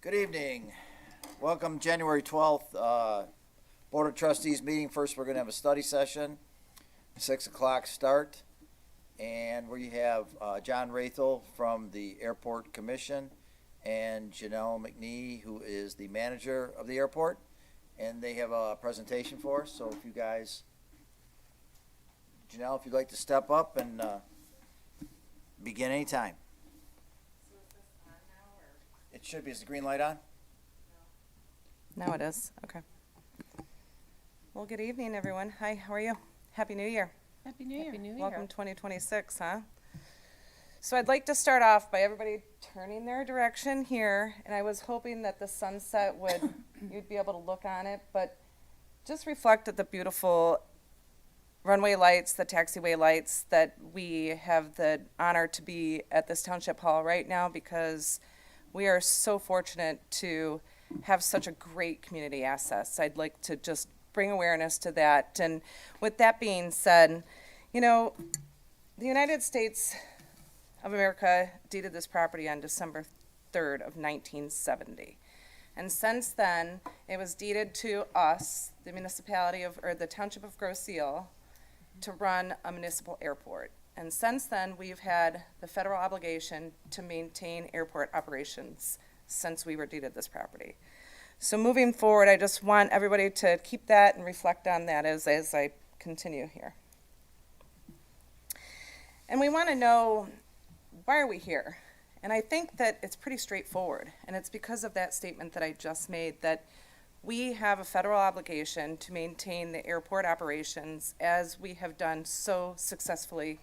Good evening. Welcome January 12th, Board of Trustees meeting. First, we're going to have a study session, 6 o'clock start. And where you have John Raithel from the Airport Commission and Janelle McNee, who is the manager of the airport. And they have a presentation for us. So if you guys, Janelle, if you'd like to step up and begin anytime. So is this on now, or? It should be. Is the green light on? Now it is. Okay. Well, good evening, everyone. Hi, how are you? Happy New Year. Happy New Year. Happy New Year. Welcome 2026, huh? So I'd like to start off by everybody turning their direction here, and I was hoping that the sunset would, you'd be able to look on it, but just reflect at the beautiful runway lights, the taxiway lights that we have the honor to be at this Township Hall right now, because we are so fortunate to have such a great community assets. I'd like to just bring awareness to that. And with that being said, you know, the United States of America deeded this property on December 3rd of 1970. And since then, it was deeded to us, the municipality of, or the Township of Grosse Ile, to run a municipal airport. And since then, we've had the federal obligation to maintain airport operations since we were deeded this property. So moving forward, I just want everybody to keep that and reflect on that as I continue here. And we want to know, why are we here? And I think that it's pretty straightforward, and it's because of that statement that I just made, that we have a federal obligation to maintain the airport operations as we have done so successfully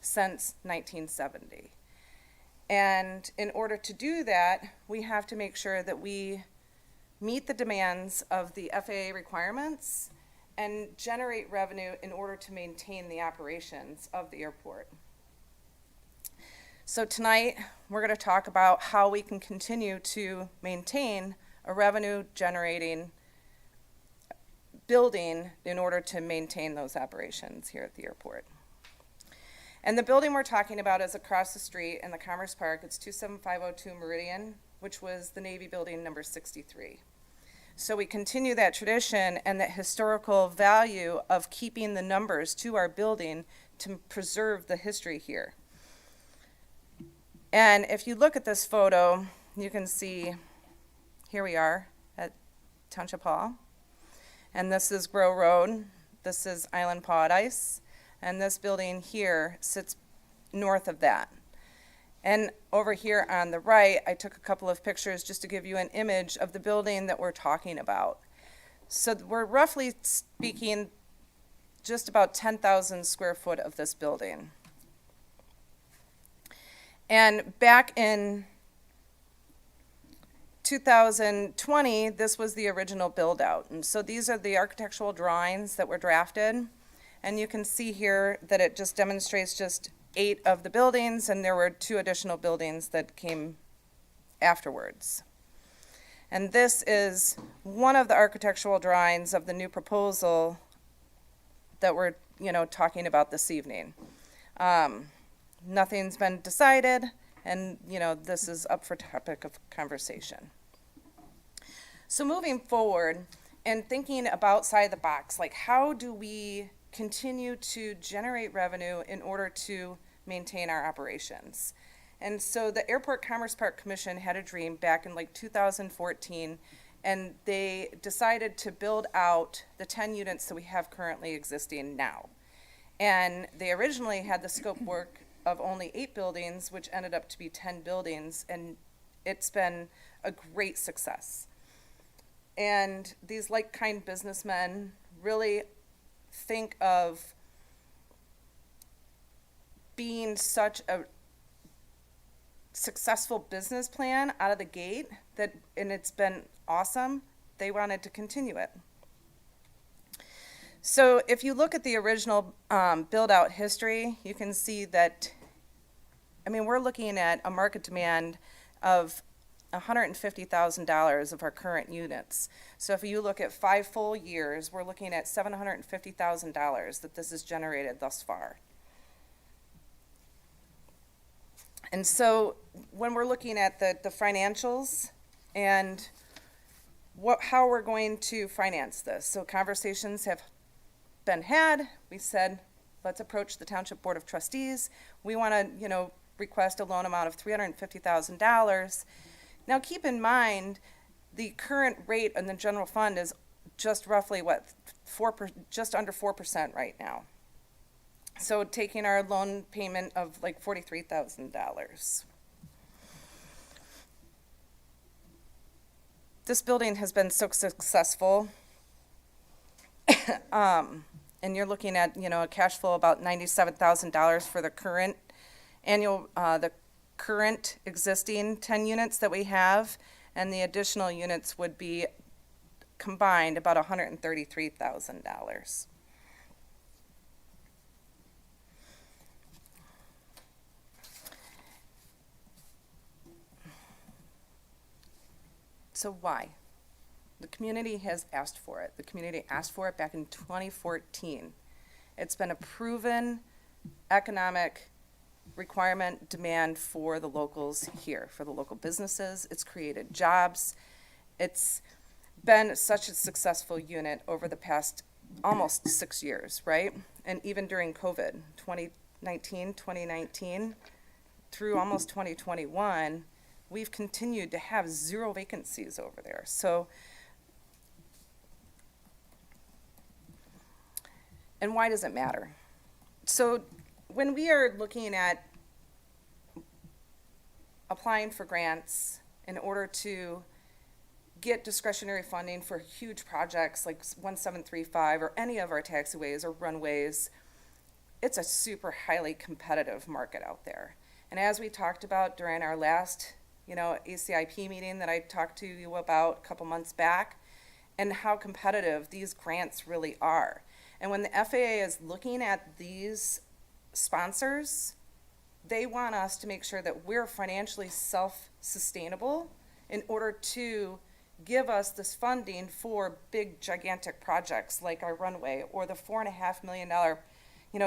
since 1970. And in order to do that, we have to make sure that we meet the demands of the FAA requirements and generate revenue in order to maintain the operations of the airport. So tonight, we're going to talk about how we can continue to maintain a revenue-generating building in order to maintain those operations here at the airport. And the building we're talking about is across the street in the Commerce Park. It's 27502 Meridian, which was the Navy building number 63. So we continue that tradition and that historical value of keeping the numbers to our building to preserve the history here. And if you look at this photo, you can see here we are at Township Hall. And this is Grow Road. This is Island Paradise. And this building here sits north of that. And over here on the right, I took a couple of pictures just to give you an image of the building that we're talking about. So we're roughly speaking just about 10,000 square foot of this building. And back in 2020, this was the original build out. And so these are the architectural drawings that were drafted. And you can see here that it just demonstrates just 8 of the buildings, and there were 2 additional buildings that came afterwards. And this is one of the architectural drawings of the new proposal that we're, talking about this evening. Nothing's been decided, and, this is up for topic of conversation. So moving forward and thinking about outside the box, like how do we continue to generate revenue in order to maintain our operations? And so the Airport Commerce Park Commission had a dream back in 2014, and they decided to build out the 10 units that we have currently existing now. And they originally had the scope work of only 8 buildings, which ended up to be 10 buildings, and it's been a great success. And these like-kind businessmen really think of being such a successful business plan out of the gate that, and it's been awesome, they wanted to continue it. So if you look at the original build-out history, you can see that, we're looking at a market demand of $150,000 of our current units. So if you look at 5 full years, we're looking at $750,000 that this has generated thus far. And so when we're looking at the financials, and how we're going to finance this. So conversations have been had. We said, let's approach the Township Board of Trustees. We want to, request a loan amount of $350,000. Now, keep in mind, the current rate in the general fund is just roughly just under 4% right now. So taking our loan payment of like $43,000. This building has been so successful. And you're looking at, a cash flow about $97,000 for the current the current existing 10 units that we have, and the additional units would be combined about $133,000. So why? The community has asked for it. The community asked for it back in 2014. It's been a proven economic requirement, demand for the locals here, for the local businesses. It's created jobs. It's been such a successful unit over the past almost 6 years, right? And even during COVID, 2019, through almost 2021, we've continued to have 0 vacancies over there. So, and why does it matter? So when we are looking at applying for grants in order to get discretionary funding for huge projects like 1735 or any of our taxiways or runways, it's a super highly competitive market out there. And as we talked about during our last, ACIP meeting that I talked to you about a couple months back, and how competitive these grants really are. And when the FAA is looking at these sponsors, they want us to make sure that we're financially self-sustainable in order to give us this funding for big, gigantic projects like our runway or the $4.5 million,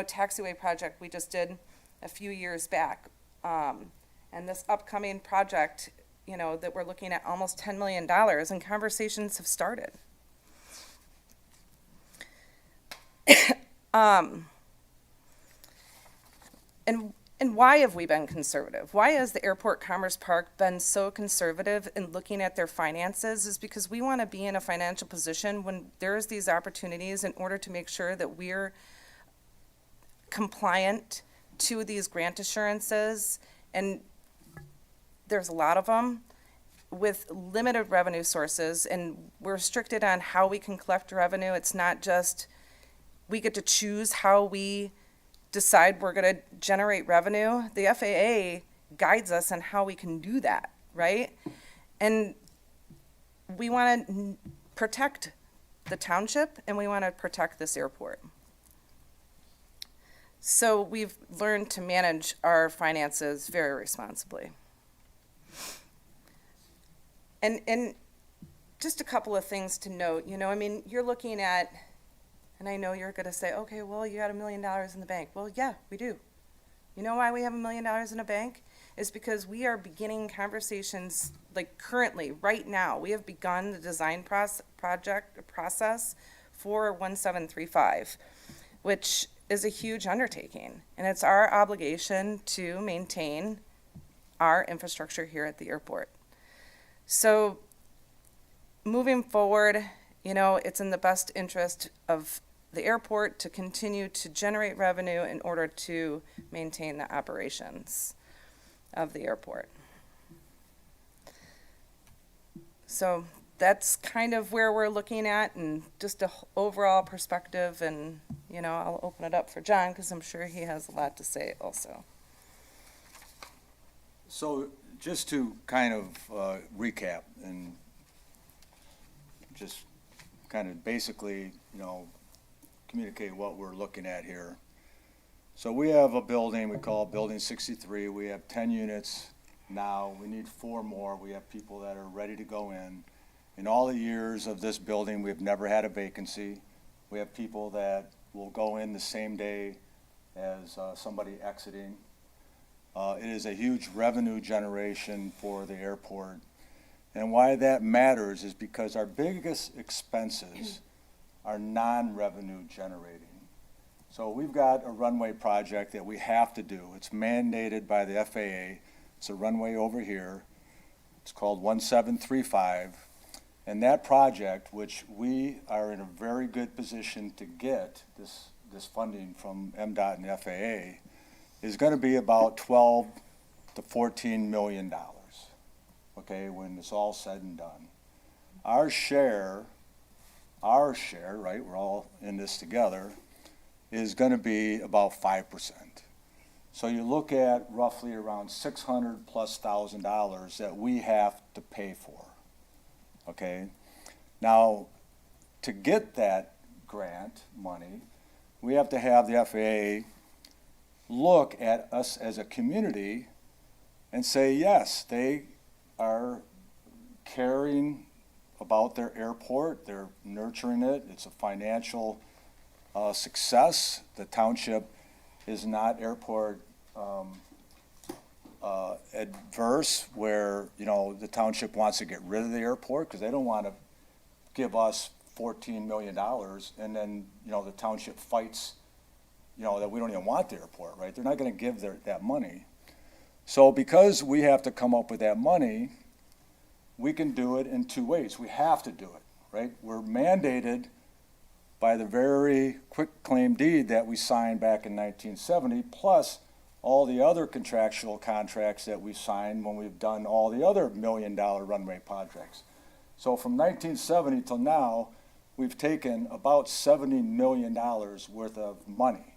taxiway project we just did a few years back. And this upcoming project, that we're looking at almost $10 million, and conversations have started. And why have we been conservative? Why has the Airport Commerce Park been so conservative in looking at their finances? Is because we want to be in a financial position when there's these opportunities in order to make sure that we're compliant to these grant assurances, and there's a lot of them, with limited revenue sources, and we're restricted on how we can collect revenue. It's not just we get to choose how we decide we're going to generate revenue. The FAA guides us on how we can do that, right? And we want to protect the township, and we want to protect this airport. So we've learned to manage our finances very responsibly. And just a couple of things to note, you're looking at, and I know you're going to say, okay, well, you got $1 million in the bank. Well, yeah, we do. You know why we have $1 million in a bank? Is because we are beginning conversations, like currently, right now. We have begun the design process for 1735, which is a huge undertaking. And it's our obligation to maintain our infrastructure here at the airport. So moving forward, it's in the best interest of the airport to continue to generate revenue in order to maintain the operations of the airport. So that's kind of where we're looking at, and just an overall perspective, and I'll open it up for John because I'm sure he has a lot to say also. So just to kind of recap and just kind of basically, communicate what we're looking at here. So we have a building we call Building 63. We have 10 units now. We need 4 more. We have people that are ready to go in. In all the years of this building, we've never had a vacancy. We have people that will go in the same day as somebody exiting. It is a huge revenue generation for the airport. And why that matters is because our biggest expenses are non-revenue generating. So we've got a runway project that we have to do. It's mandated by the FAA. It's a runway over here. It's called 1735. And that project, which we are in a very good position to get this funding from MDOT and the FAA, is going to be about 12 to 14 million dollars, okay, when it's all said and done. Our share, right, we're all in this together, is going to be about 5%. So you look at roughly around $600,000+ that we have to pay for, okay? Now, to get that grant money, we have to have the FAA look at us as a community and say, yes, they are caring about their airport, they're nurturing it, it's a financial success. The township is not airport adverse, where, you know, the township wants to get rid of the airport because they don't want to give us $14 million and then, you know, the township fights, you know, that we don't even want the airport, right? They're not going to give that money. So because we have to come up with that money, we can do it in two ways. We have to do it, right? We're mandated by the very quick claim deed that we signed back in 1970, plus all the other contractual contracts that we signed when we've done all the other $1 million runway projects. So from 1970 till now, we've taken about $70 million worth of money,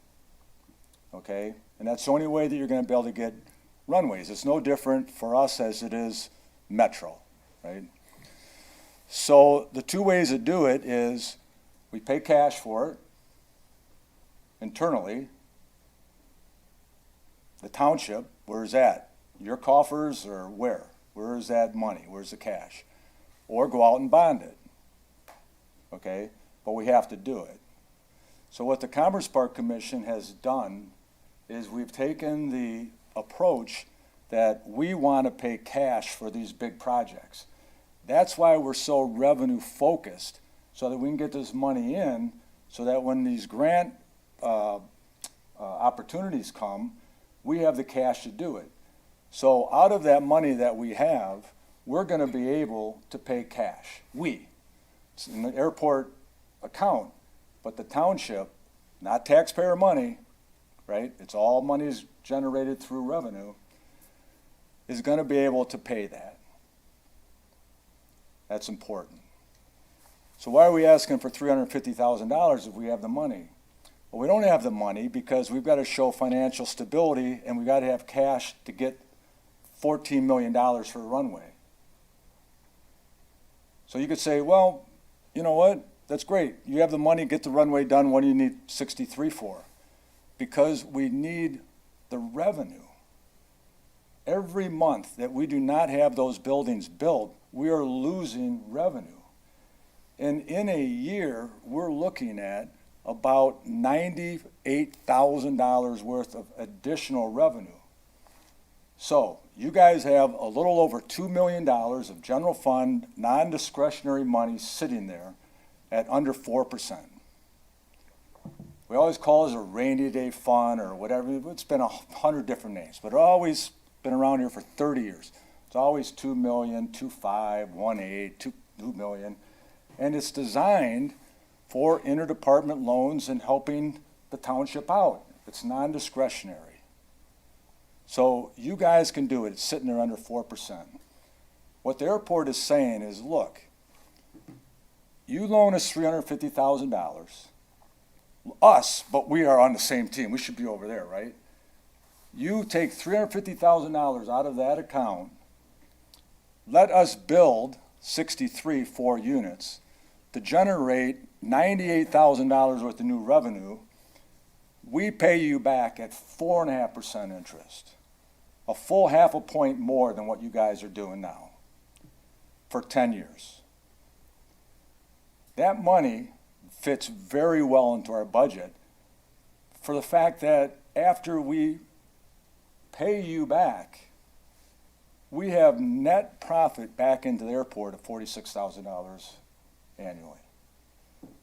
okay? And that's the only way that you're going to be able to get runways. It's no different for us as it is Metro, right? So the two ways to do it is we pay cash for it internally. The township, where's that? Your coffers, or where? Where is that money? Where's the cash? Or go out and bond it, okay? But we have to do it. So what the Commerce Park Commission has done is we've taken the approach that we want to pay cash for these big projects. That's why we're so revenue focused, so that we can get this money in, so that when these grant opportunities come, we have the cash to do it. So out of that money that we have, we're going to be able to pay cash. It's in the airport account, but the township, not taxpayer money, right? It's all money is generated through revenue, is going to be able to pay that. That's important. So why are we asking for $350,000 if we have the money? Well, we don't have the money because we've got to show financial stability, and we've got to have cash to get $14 million for a runway. So you could say, well, you know what? That's great. You have the money, get the runway done. What do you need 63 for? Because we need the revenue. Every month that we do not have those buildings built, we are losing revenue. And in a year, we're looking at about $98,000 worth of additional revenue. So you guys have a little over $2 million of general fund, non-discretionary money sitting there at under 4%. We always call it a rainy day fund or whatever. It's been 100 different names, but it's always been around here for 30 years. It's always 2 million, 2.5, 1.8, 2 million. And it's designed for interdepartment loans and helping the township out. It's non-discretionary. So you guys can do it. It's sitting there under 4%. What the airport is saying is, look, you loan us $350,000, us, but we are on the same team. We should be over there, right? You take $350,000 out of that account, let us build 63 4 units to generate $98,000 worth of new revenue. We pay you back at 4.5% interest, a full half a point more than what you guys are doing now for 10 years. That money fits very well into our budget for the fact that after we pay you back, we have net profit back into the airport of $46,000 annually.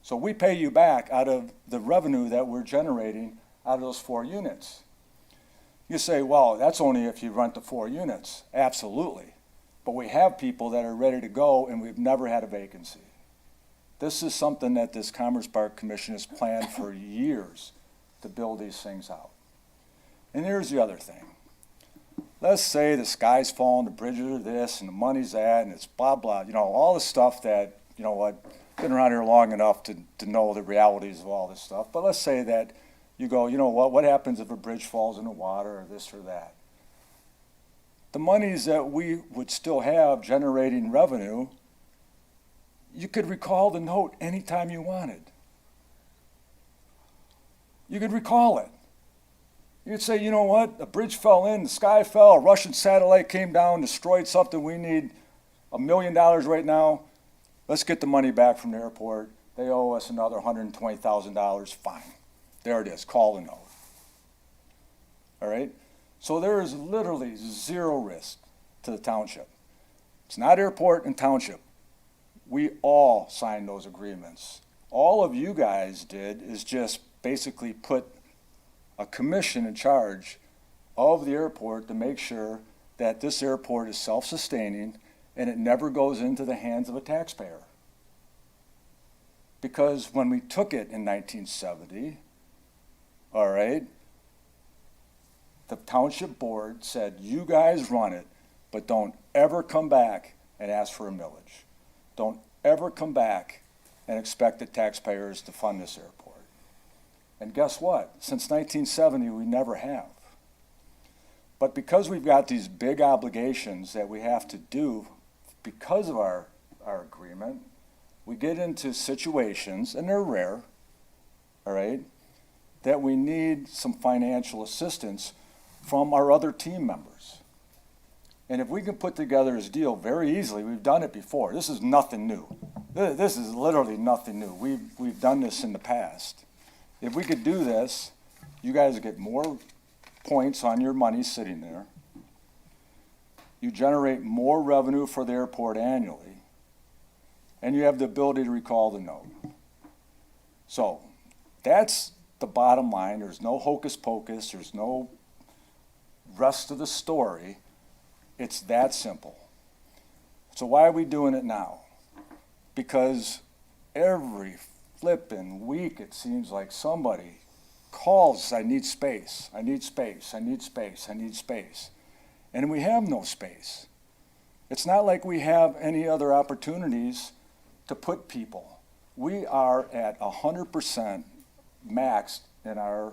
So we pay you back out of the revenue that we're generating out of those 4 units. You say, well, that's only if you rent the 4 units. Absolutely. But we have people that are ready to go, and we've never had a vacancy. This is something that this Commerce Park Commission has planned for years to build these things out. And here's the other thing. Let's say the sky's falling, the bridges are this, and the money's that, and it's blah, blah, all the stuff that, I've been around here long enough to know the realities of all this stuff. But let's say that you go, what happens if a bridge falls in the water or this or that? The monies that we would still have generating revenue, you could recall the note anytime you wanted. You could recall it. You'd say, a bridge fell in, the sky fell, a Russian satellite came down, destroyed something, we need $1 million right now. Let's get the money back from the airport. They owe us another $120,000, fine. There it is, call the note. All right? So there is literally zero risk to the township. It's not airport and township. We all signed those agreements. All of you guys did is just basically put a commission in charge of the airport to make sure that this airport is self-sustaining and it never goes into the hands of a taxpayer. Because when we took it in 1970, all right, the township board said, you guys run it, but don't ever come back and ask for a millage. Don't ever come back and expect the taxpayers to fund this airport. And guess what? Since 1970, we never have. But because we've got these big obligations that we have to do because of our agreement, we get into situations, and they're rare, all right, that we need some financial assistance from our other team members. And if we can put together this deal very easily, we've done it before. This is nothing new. This is literally nothing new. We've done this in the past. If we could do this, you guys get more points on your money sitting there. You generate more revenue for the airport annually, and you have the ability to recall the note. So that's the bottom line. There's no hocus pocus. There's no rest of the story. It's that simple. So why are we doing it now? Because every flipping week it seems like somebody calls, I need space, I need space, I need space, I need space. And we have no space. It's not like we have any other opportunities to put people. We are at 100% maxed in our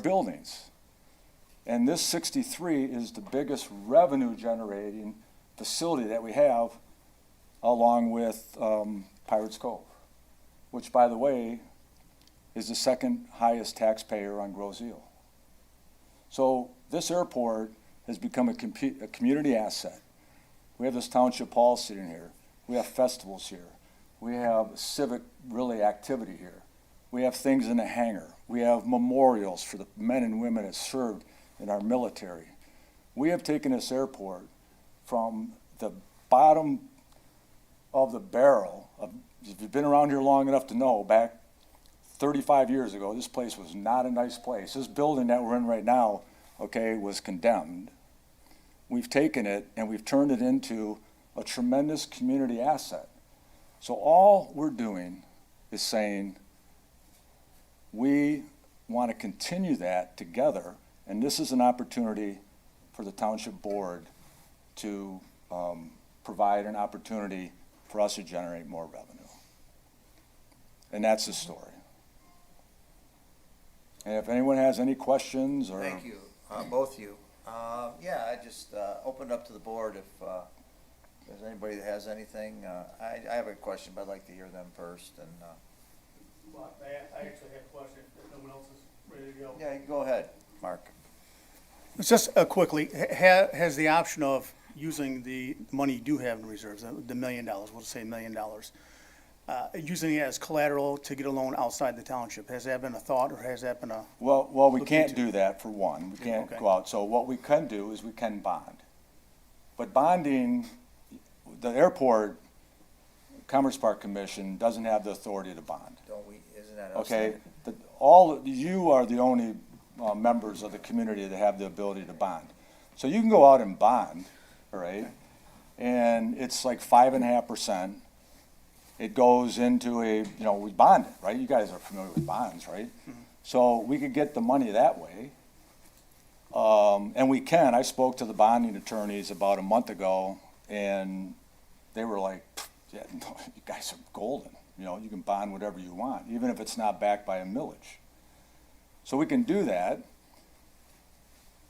buildings. And this 63 is the biggest revenue generating facility that we have, along with Pirates Cove, which, by the way, is the second highest taxpayer on Grosse Ile. So this airport has become a community asset. We have this township hall sitting here. We have festivals here. We have civic, really, activity here. We have things in the hangar. We have memorials for the men and women that served in our military. We have taken this airport from the bottom of the barrel of, if you've been around here long enough to know, back 35 years ago, this place was not a nice place. This building that we're in right now, okay, was condemned. We've taken it and we've turned it into a tremendous community asset. So all we're doing is saying we want to continue that together, and this is an opportunity for the township board to provide an opportunity for us to generate more revenue. And that's the story. And if anyone has any questions or... Thank you, both of you. I just opened up to the board if there's anybody that has anything. I have a question, but I'd like to hear them first. And Well, I actually have a question if no one else is ready to go. yeah, you go ahead, Mark. It's just quickly, has the option of using the money you do have in reserves, the $1 million, we'll say $1 million, using it as collateral to get a loan outside the township. Has that been a thought, or has that been a? Well, we Look can't into. do that, for one. We can't Okay. go out. So what we can do is we can bond. But bonding, the airport, Commerce Park Commission doesn't have the authority to bond. Don't we, isn't that Okay? outside? You are the only members of the community that have the ability to bond. So you can go out and bond, all right? And it's like 5.5%. It goes into we bond it, right? You guys are familiar with bonds, right? So we could get the money that way. And we can. I spoke to the bonding attorneys about a month ago, and they were like, yeah, no, you guys are golden. You can bond whatever you want, even if it's not backed by a millage. So we can do that,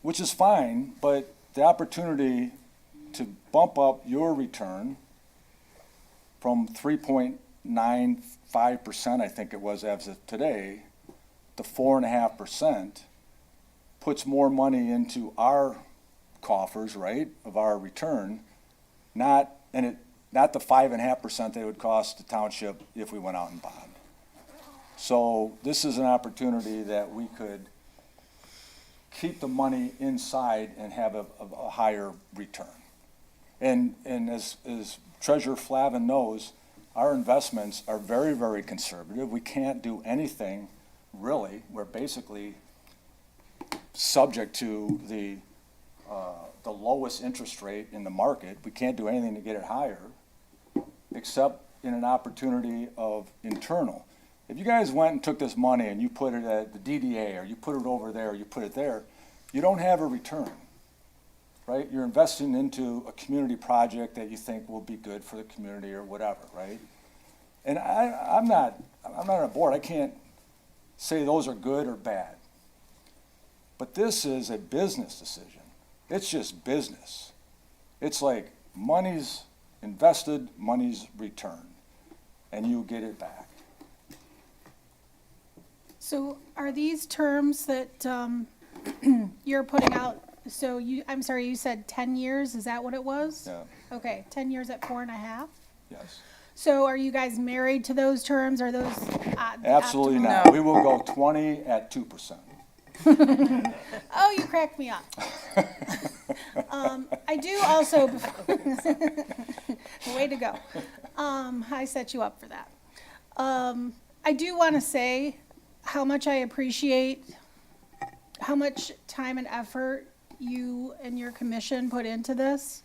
which is fine, but the opportunity to bump up your return from 3.95%, I think it was as of today, to 4.5%, puts more money into our coffers, right, of our return, not the 5.5% that it would cost the township if we went out and bond. So this is an opportunity that we could keep the money inside and have a higher return. And as Treasurer Flavin knows, our investments are very, very conservative. We can't do anything, really. We're basically subject to the lowest interest rate in the market. We can't do anything to get it higher, except in an opportunity of internal. If you guys went and took this money and you put it at the DDA, or you put it over there, or you put it there, you don't have a return, right? You're investing into a community project that you think will be good for the community or whatever, right? And I'm not on a board. I can't say those are good or bad. But this is a business decision. It's just business. It's like money's invested, money's returned, and you get it back. So are these terms that you're putting out, I'm sorry, you said 10 years, is that what it was? Yeah, Okay, 10 years at 4.5? yes. So are you guys married to those terms, are those? Absolutely optimal? not. We will go 20 at 2%. Oh, you cracked me up. I do also, way to go. I set you up for that. I do want to say how much I appreciate how much time and effort you and your commission put into this.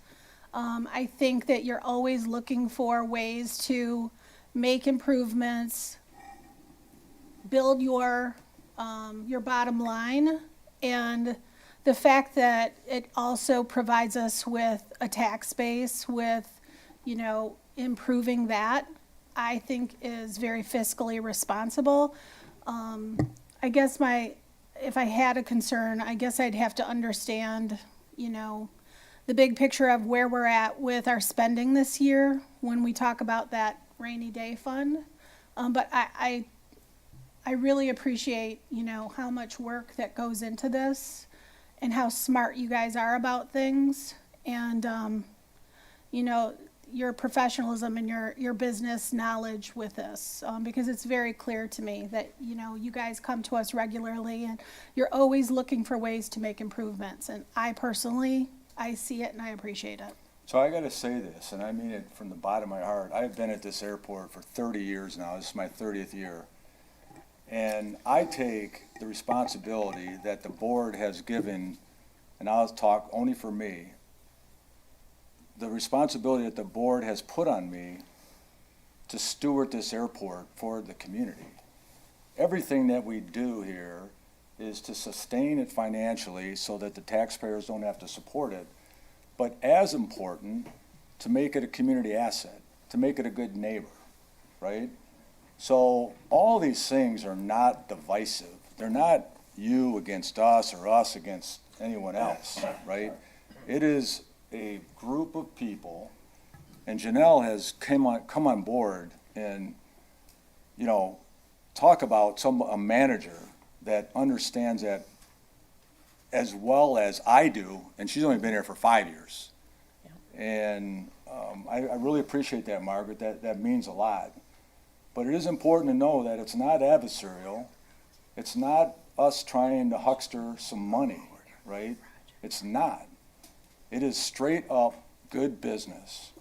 I think that you're always looking for ways to make improvements, build your bottom line, and the fact that it also provides us with a tax base with, improving that, I think is very fiscally responsible. I guess if I had a concern, I guess I'd have to understand, the big picture of where we're at with our spending this year when we talk about that rainy day fund. But I really appreciate, how much work that goes into this and how smart you guys are about things. And, your professionalism and your business knowledge with this, because it's very clear to me that, you guys come to us regularly and you're always looking for ways to make improvements. And I see it and I appreciate it. So I got to say this, and I mean it from the bottom of my heart. I've been at this airport for 30 years now. This is my 30th year. And I take the responsibility that the board has given, and I'll talk only for me, the responsibility that the board has put on me to steward this airport for the community. Everything that we do here is to sustain it financially so that the taxpayers don't have to support it, but as important, to make it a community asset, to make it a good neighbor, right? So all these things are not divisive. They're not you against us or us against anyone else, right? It is a group of people, and Janelle has come on board and, talk about a manager that understands that as well as I do, and she's only been here for 5 years. And I really appreciate that, Margaret. That means a lot. But it is important to know that it's not adversarial. It's not us trying to huckster some money, right? It's not. It is straight up good business.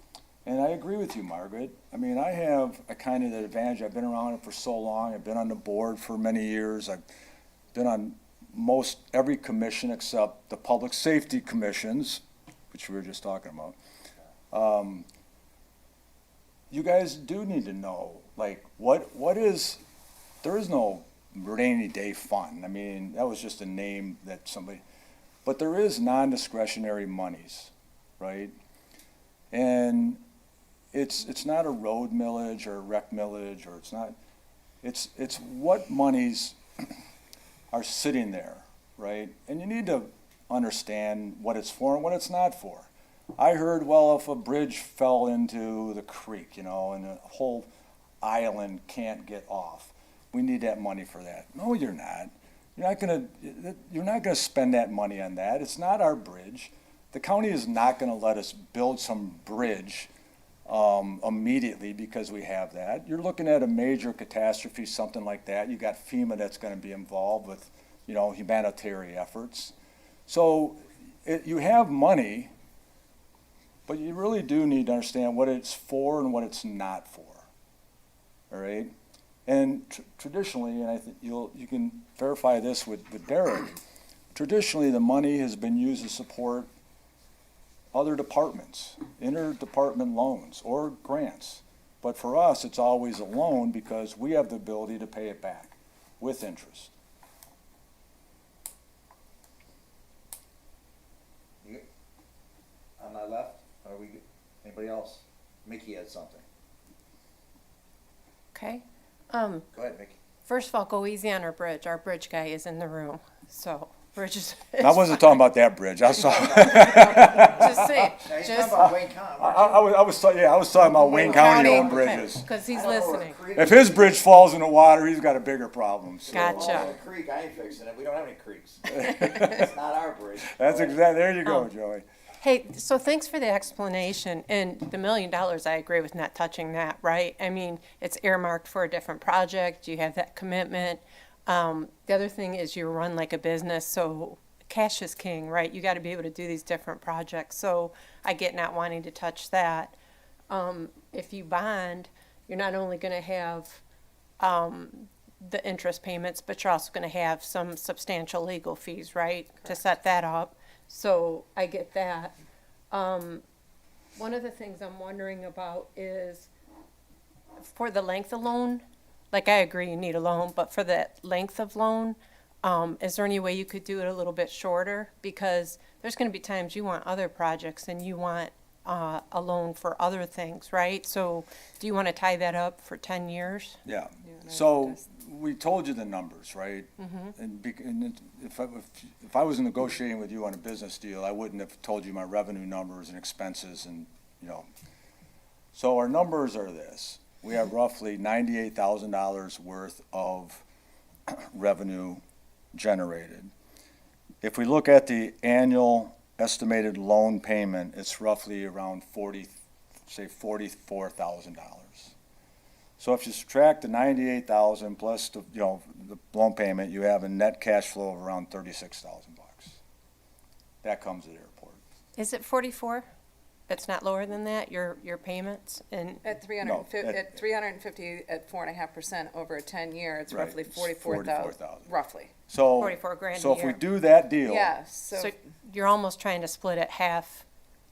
And I agree with you, Margaret. I mean, I have a kind of the advantage. I've been around it for so long. I've been on the board for many years. I've been on most every commission except the public safety commissions, which we were just talking about. You guys do need to know, like, what is, there is no rainy day fund. I mean, that was just a name that somebody, but there is non-discretionary monies, right? And it's not a road millage or a rec millage, or it's what monies are sitting there, right? And you need to understand what it's for and what it's not for. I heard, well, if a bridge fell into the creek, and a whole island can't get off, we need that money for that. No, you're not. You're not gonna spend that money on that. It's not our bridge. The county is not gonna let us build some bridge immediately because we have that. You're looking at a major catastrophe, something like that. You got FEMA that's gonna be involved with, humanitarian efforts. So you have money, but you really do need to understand what it's for and what it's not for. All right? And traditionally, and I think you can verify this with Derek, traditionally the money has been used to support other departments, interdepartment loans or grants. But for us, it's always a loan because we have the ability to pay it back with interest. On my left, anybody else? Mickey had something. Okay. Go ahead, Mickey. First of all, go easy on our bridge. Our bridge guy is in the room, so bridge is. I wasn't talking about that bridge. I saw. Just say, Now, he's talking just. about Wayne County. I was talking about Wayne County owned bridges. Because he's I don't know where listening. the creek If is. his bridge falls in the water, he's got a bigger problem. So. Gotcha. Well, the creek, I ain't fixing it. We don't have any creeks. It's not our bridge. That's exactly. There you go, Joey. Hey, so thanks for the explanation. And the $1 million, I agree with not touching that, right? I mean, it's earmarked for a different project. You have that commitment. The other thing is you run like a business, so cash is king, right? You got to be able to do these different projects. So I get not wanting to touch that. If you bond, you're not only going to have the interest payments, but you're also going to have some substantial legal fees, right? To set that up. So I get that. One of the things I'm wondering about is for the length of loan, like I agree you need a loan, but for the length of loan, is there any way you could do it a little bit shorter? Because there's going to be times you want other projects and you want a loan for other things, right? So do you want to tie that up for 10 years? Yeah. So we told you the numbers, right? And if I was negotiating with you on a business deal, I wouldn't have told you my revenue numbers and expenses and, So our numbers are this. We have roughly $98,000 worth of revenue generated. If we look at the annual estimated loan payment, it's roughly around $44,000. So if you subtract the 98,000 plus the loan payment, you have a net cash flow of around 36,000 bucks. That comes at the airport. Is it 44? It's not lower than that, your payments? And At No, 350 at 4.5% over a 10-year, it's Right, roughly it's 44,000, 44,000. roughly. So 44 grand a So if we year. do that deal, Yeah, so so, you're almost trying to split it half,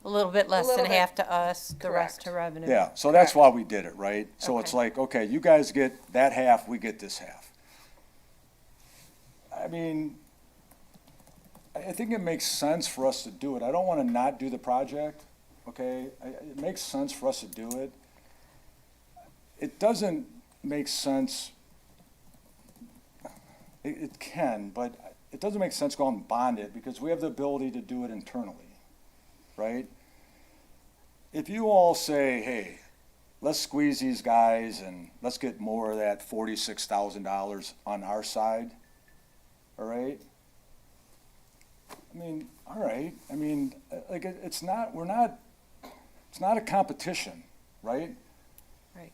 a little bit less than little bit. half to us, the rest Correct. to revenue. yeah, so that's Correct. why we did it, right? So it's Okay. like, okay, you guys get that half, we get this half. I mean, I think it makes sense for us to do it. I don't want to not do the project, okay? It makes sense for us to do it. It doesn't make sense, it can, but it doesn't make sense to go out and bond it because we have the ability to do it internally, right? If you all say, hey, let's squeeze these guys and let's get more of that $46,000 on our side, all right? I mean, all right. I mean, like, it's not a competition, right? Right.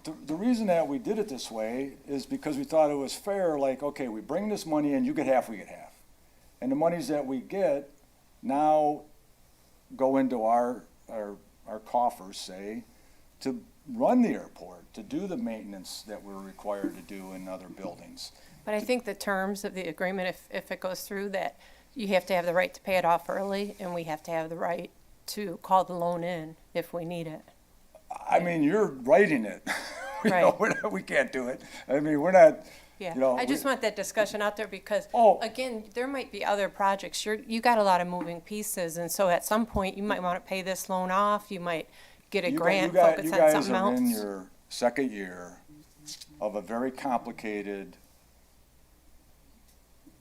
the reason that we did it this way is because we thought it was fair, like, okay, we bring this money in, you get half, we get half. And the monies that we get now go into our coffers, say, to run the airport, to do the maintenance that we're required to do in other buildings. But I think the terms of the agreement, if it goes through, that you have to have the right to pay it off early, and we have to have the right to call the loan in if we need it. I mean, you're writing it. You know, Right. we can't do it. I mean, we're not, Yeah, you know. I just want that discussion out there because, Oh. again, there might be other projects. You got a lot of moving pieces, and so at some point, you might want to pay this loan off. You might get a grant, focus You on guys something are in else. your second year of a very complicated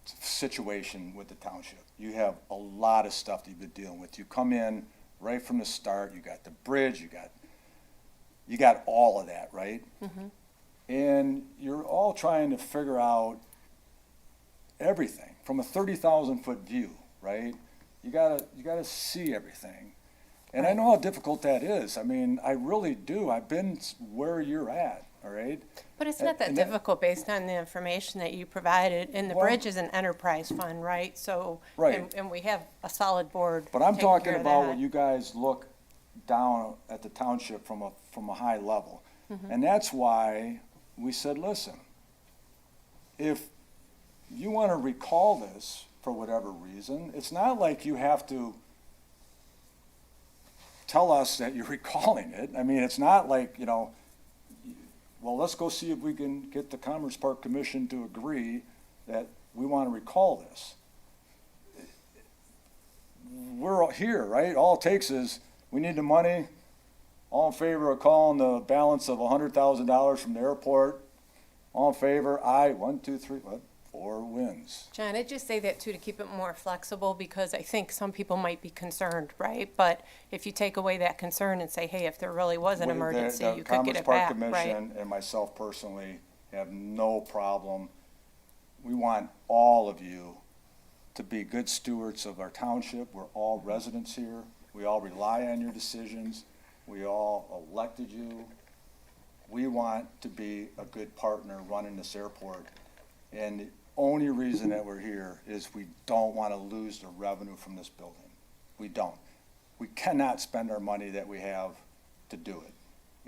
situation with the township. You have a lot of stuff that you've been dealing with. You come in right from the start, you got the bridge, you got all of that, right? Mm-hmm. And you're all trying to figure out everything from a 30,000-foot view, right? You gotta see everything. And I know how difficult that is. I mean, I really do. I've been where you're at, all right? But it's not that and that- difficult based on the information that you provided, and the Well- bridge is an enterprise fund, right? So, Right. and we have a solid board But I'm taking talking care of about that. when you guys look down at the township from a high level. Mm-hmm. And that's why we said, listen, if you want to recall this for whatever reason, it's not like you have to tell us that you're recalling it. I mean, it's not like, you know, well, let's go see if we can get the Commerce Park Commission to agree that we want to recall this. We're all here, right? All it takes is, we need the money. All in favor of calling the balance of $100,000 from the airport? All in favor? Aye. 1, 2, 3, what? 4 wins. John, I'd just say that too, to keep it more flexible, because I think some people might be concerned, right? But if you take away that concern and say, hey, if there really was an The- emergency, the you could get Commerce it Park back, Commission right? and myself personally have no problem. We want all of you to be good stewards of our township. We're all residents here. We all rely on your decisions. We all elected you. We want to be a good partner running this airport. And the only reason that we're here is we don't want to lose the revenue from this building. We don't. We cannot spend our money that we have to do it.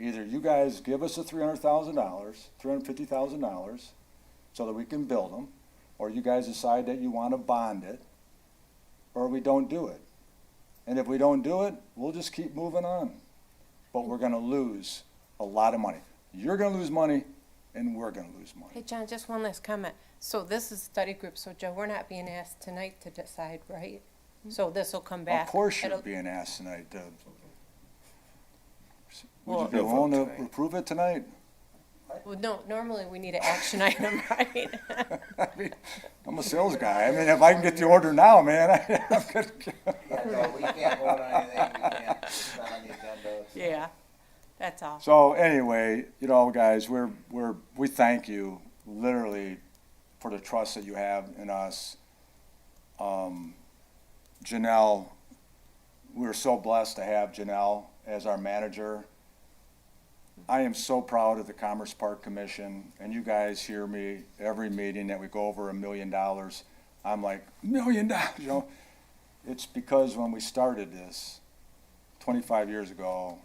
Either you guys give us the $300,000, $350,000, so that we can build them, or you guys decide that you want to bond it, or we don't do it. And if we don't do it, we'll just keep moving on. But we're gonna lose a lot of money. You're gonna lose money, and we're gonna lose money. Hey, John, just one last comment. So this is a study group, so Joe, we're not being asked tonight to decide, right? So this will come back. Of course you're It'll- being asked tonight. Well- Would you be willing to approve it tonight? Well, no, normally we need an action item, right? I mean, I'm a sales guy. I mean, if I can get the order now, man, I'm good. Yeah, no, we can't vote on anything, we can't, it's not on the agenda. Yeah, that's all. So anyway, you know, guys, we thank you literally for the trust that you have in us. Janelle, we're so blessed to have Janelle as our manager. I am so proud of the Commerce Park Commission, and you guys hear me every meeting that we go over $1 million. I'm like, $1 million, you know? It's because when we started this 25 years ago,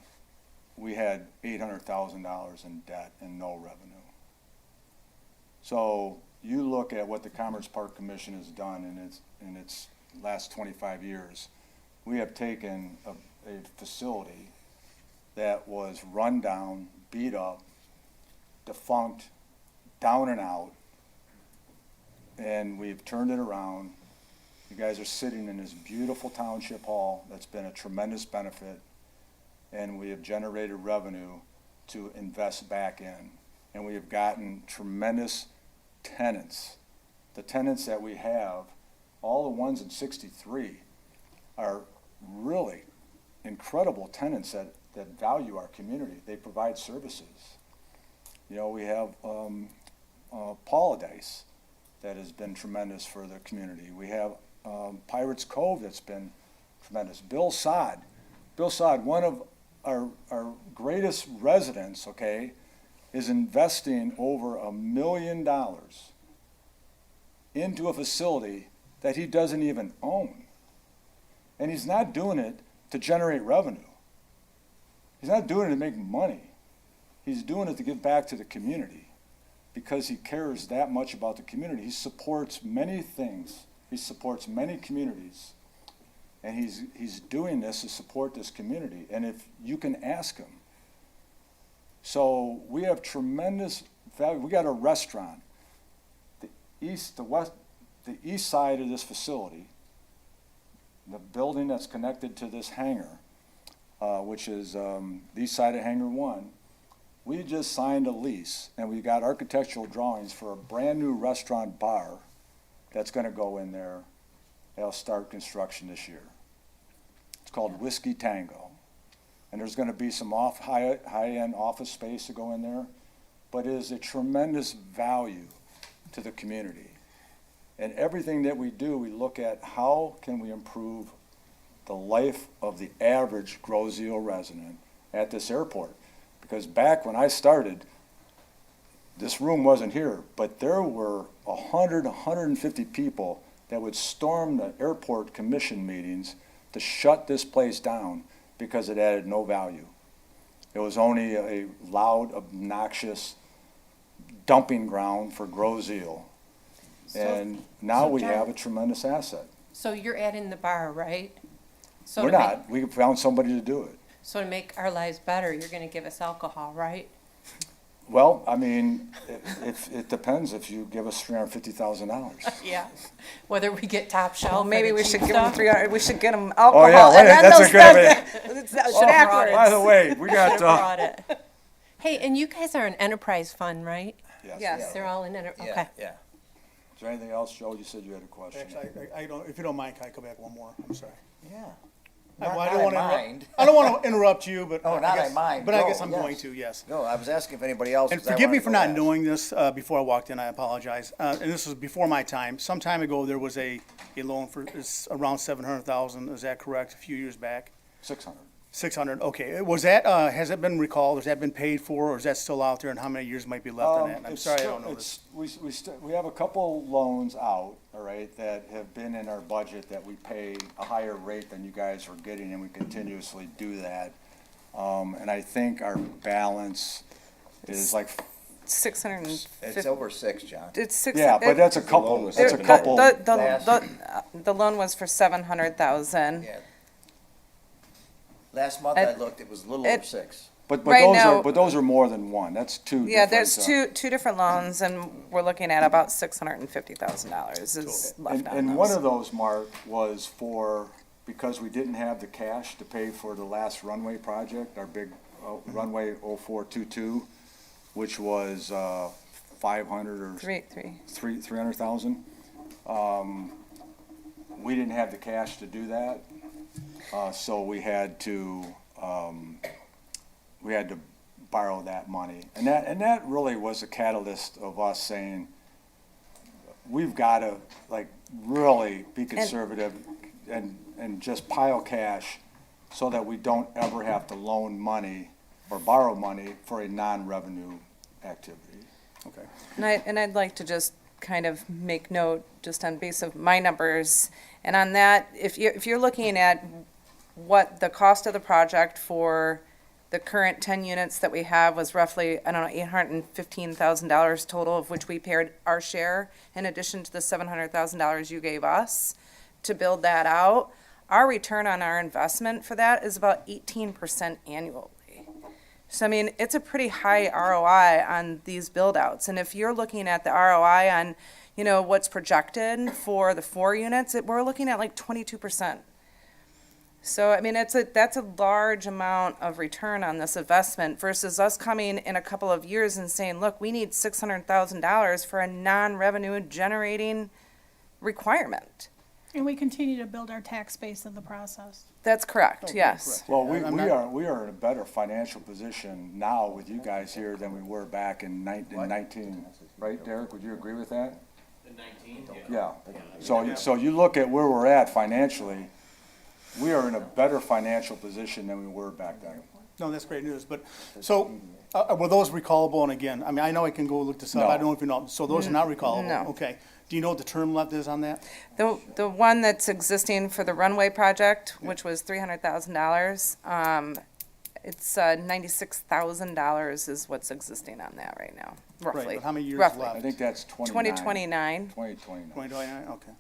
we had $800,000 in debt and no revenue. So you look at what the Commerce Park Commission has done in its last 25 years. We have taken a facility that was run down, beat up, defunct, down and out, and we've turned it around. You guys are sitting in this beautiful township hall that's been a tremendous benefit, and we have generated revenue to invest back in. And we have gotten tremendous tenants. The tenants that we have, all the ones in 63, are really incredible tenants that value our community. They provide services. You know, we have Pauladice that has been tremendous for the community. We have Pirates Cove that's been tremendous. Bill Sod, one of our greatest residents, okay, is investing over $1 million into a facility that he doesn't even own. And he's not doing it to generate revenue. He's not doing it to make money. He's doing it to give back to the community because he cares that much about the community. He supports many things. He supports many communities. And he's doing this to support this community. And if you can ask him. So we have tremendous value. We got a restaurant. The east side of this facility, the building that's connected to this hangar, which is the east side of Hangar 1, we just signed a lease and we got architectural drawings for a brand new restaurant bar that's gonna go in there. They'll start construction this year. It's called Whiskey Tango. And there's gonna be some high-end office space to go in there, but it is a tremendous value to the community. And everything that we do, we look at how can we improve the life of the average Grosio resident at this airport. Because back when I started, this room wasn't here, but there were 150 people that would storm the airport commission meetings to shut this place down because it added no value. It was only a loud, obnoxious dumping ground for Grosio. And now we have a tremendous asset. So you're adding the bar, right? So We're to make- not. We found somebody to do it. So to make our lives better, you're gonna give us alcohol, right? Well, I mean, it depends if you give us $350,000. Yeah. Whether we get top shelf. Well, or maybe the we cheap should give them stuff. 300, we should get them alcohol. Oh, yeah, and then that's they'll a good spend it. It's Oh, backwards. By the way, we got, Brought it. Hey, and you guys are an enterprise fund, right? Yes. They're all in okay. Yeah. Is there anything else, Joe? You said you had a question. Actually, I don't, if you don't mind, can I come back one more? I'm sorry. Yeah. I Not don't wanna I interrupt- mind. I don't want to interrupt you, but. Oh, I not I guess- mind. But I Go, guess I'm yes. going to, yes. No, I was asking if anybody else. And 'cause I forgive me wanted for to not ask. knowing this before I walked in, I apologize. And this was before my time. Some time ago, there was a loan for, it's around 700,000, is that correct, a few years back? 600. 600, okay. Was that, has it been recalled, has that been paid for, or is that still out there, and how many years might be left on that? And I'm It's sorry, I still- don't know this. We have a couple loans out, all right, that have been in our budget that we pay a higher rate than you guys are getting, and we continuously do that. And I think our balance is like, 650. It's over 6, John. It's six. yeah, but that's a couple, that's a couple. The loan was for 700,000. Yeah. Last month I looked, it was a little over 6. But Right now- those are more than one. That's two. Yeah, different, there's two different loans, and we're looking at about $650,000 is left on And one those. of those, Mark, was for, because we didn't have the cash to pay for the last runway project, our big runway 0422, which was 500 or Three. 300,000. We didn't have the cash to do that, so we had to borrow that money, and that really was a catalyst of us saying, we've got to like really be conservative and just pile cash so that we don't ever have to loan money or borrow money for a non-revenue activity. Okay. And I'd like to just kind of make note, just on base of my numbers, and on that, if you're looking at what the cost of the project for the current 10 units that we have was roughly, I don't know, $815,000 total, of which we paid our share, in addition to the $700,000 you gave us to build that out. Our return on our investment for that is about 18% annually. So, I mean, it's a pretty high ROI on these build-outs. And if you're looking at the ROI on, what's projected for the 4 units, we're looking at like 22%. So, I mean, that's a large amount of return on this investment versus us coming in a couple of years and saying, look, we need $600,000 for a non-revenue generating requirement. And we continue to build our tax base in the process. That's correct, yes. Well, I'm we not- are in a better financial position now with you guys here than we were back in 19, right, Derek? Would you agree with that? In 19, Yeah. So you look at where we're at financially, we are in a better financial position than we were back then. No, that's great news, but, so, were those recallable? And again, I mean, I know I can go look this up, I don't know if you know, so those are not recallable? No. Okay. Do you know what the term left is on that? The one that's existing for the runway project, which was $300,000, it's $96,000 is what's existing on that right now, roughly. Right, but how many years Roughly. left? I think that's 2029. 2029. 2029, okay.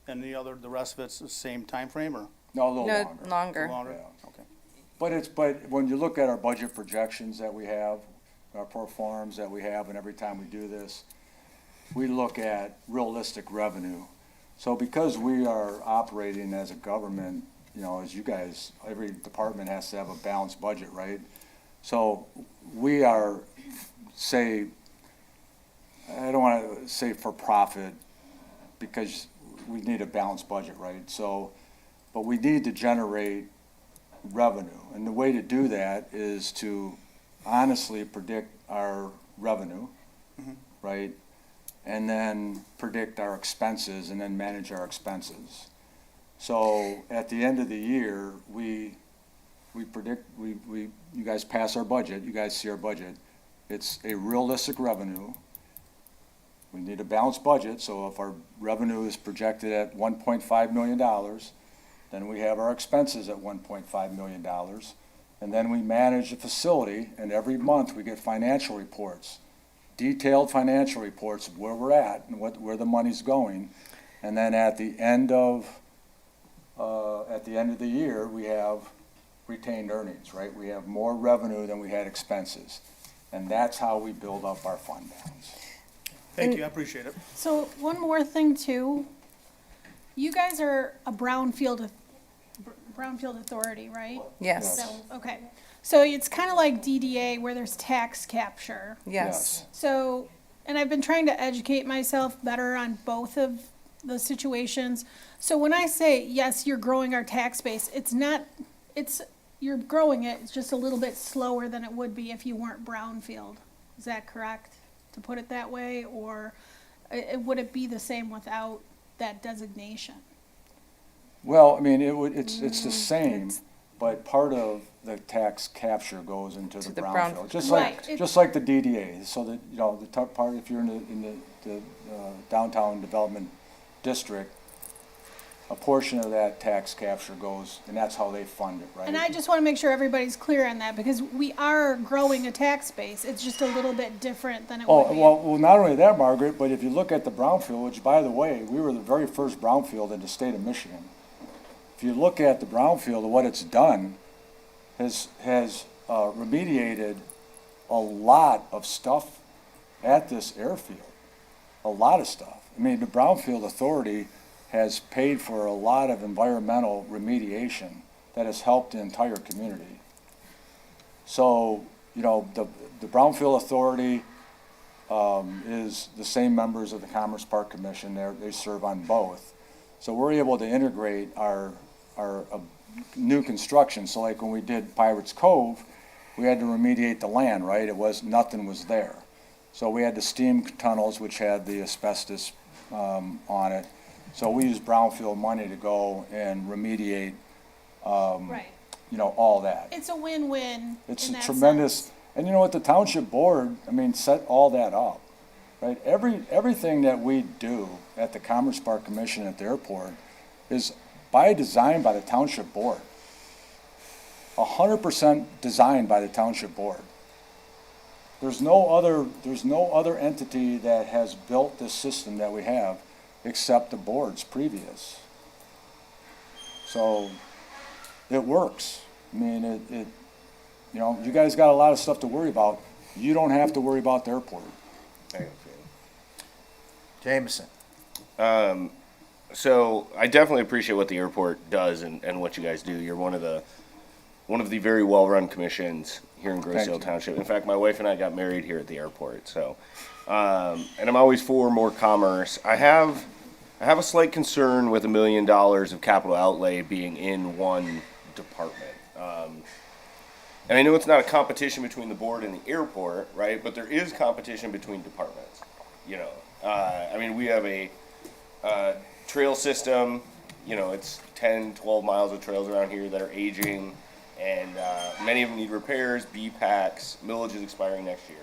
And the rest of it's the same time frame or No, a little No, longer. longer. longer? Yeah. Okay. But when you look at our budget projections that we have, our pro forms that we have, and every time we do this, we look at realistic revenue. So because we are operating as a government, you know, as you guys, every department has to have a balanced budget, right? So we are, say, I don't want to say for profit, because we need a balanced budget, right? So, but we need to generate revenue. And the way to do that is to honestly predict our revenue, right? And then predict our expenses and then manage our expenses. So at the end of the year, we predict, you guys pass our budget, you guys see our budget. It's a realistic revenue. We need a balanced budget, so if our revenue is projected at $1.5 million, then we have our expenses at $1.5 million. And then we manage the facility, and every month we get financial reports, detailed financial reports of where we're at and where the money's going. And then at the end of the year, we have retained earnings, right? We have more revenue than we had expenses. And that's how we build up our fund balance. Thank you, I appreciate it. So one more thing too, you guys are a brownfield authority, right? Yes, So, okay, so it's kind of like DDA where there's tax capture. yes. So, and I've been trying to educate myself better on both of the situations. So when I say, yes, you're growing our tax base, you're growing it, it's just a little bit slower than it would be if you weren't brownfield. Is that correct, to put it that way? Or would it be the same without that designation? Well, I mean, it's the same, but part of the tax capture goes into To the the brownfield, Right. just like the DDA, so that, you know, the top part, if you're in the downtown development district, a portion of that tax capture goes, and that's how they fund it, right? And I just want to make sure everybody's clear on that, because we are growing a tax base. It's just a little bit different than it would Oh, be. well, not only that, Margaret, but if you look at the brownfield, which, by the way, we were the very first brownfield in the state of Michigan. If you look at the brownfield and what it's done, has remediated a lot of stuff at this airfield, a lot of stuff. I mean, the Brownfield Authority has paid for a lot of environmental remediation that has helped the entire community. So, you know, the Brownfield Authority is the same members of the Commerce Park Commission. They serve on both. So we're able to integrate our new construction. So like when we did Pirates Cove, we had to remediate the land, right? Nothing was there. So we had the steam tunnels, which had the asbestos on it. So we used brownfield money to go and remediate, Right. you know, all that. It's a win-win It's in a that tremendous, sense. and you know what, the township board, I mean, set all that up, right? Everything that we do at the Commerce Park Commission at the airport is by design by the township board. 100% designed by the township board. There's no other entity that has built this system that we have except the boards previous. So it works. I mean, it you know, you guys got a lot of stuff to worry about. You don't have to worry about the airport. Jameson. So I definitely appreciate what the airport does and what you guys do. You're one of the very well-run commissions here in Grosse Ile you. Township. In fact, my wife and I got married here at the airport. So, and I'm always for more commerce. I have a slight concern with $1 million of capital outlay being in one department. And I know it's not a competition between the board and the airport, right? But there is competition between departments. You know, I mean, we have a trail system. You know, it's 10, 12 miles of trails around here that are aging. and many of them need repairs, B-packs, millage is expiring next year,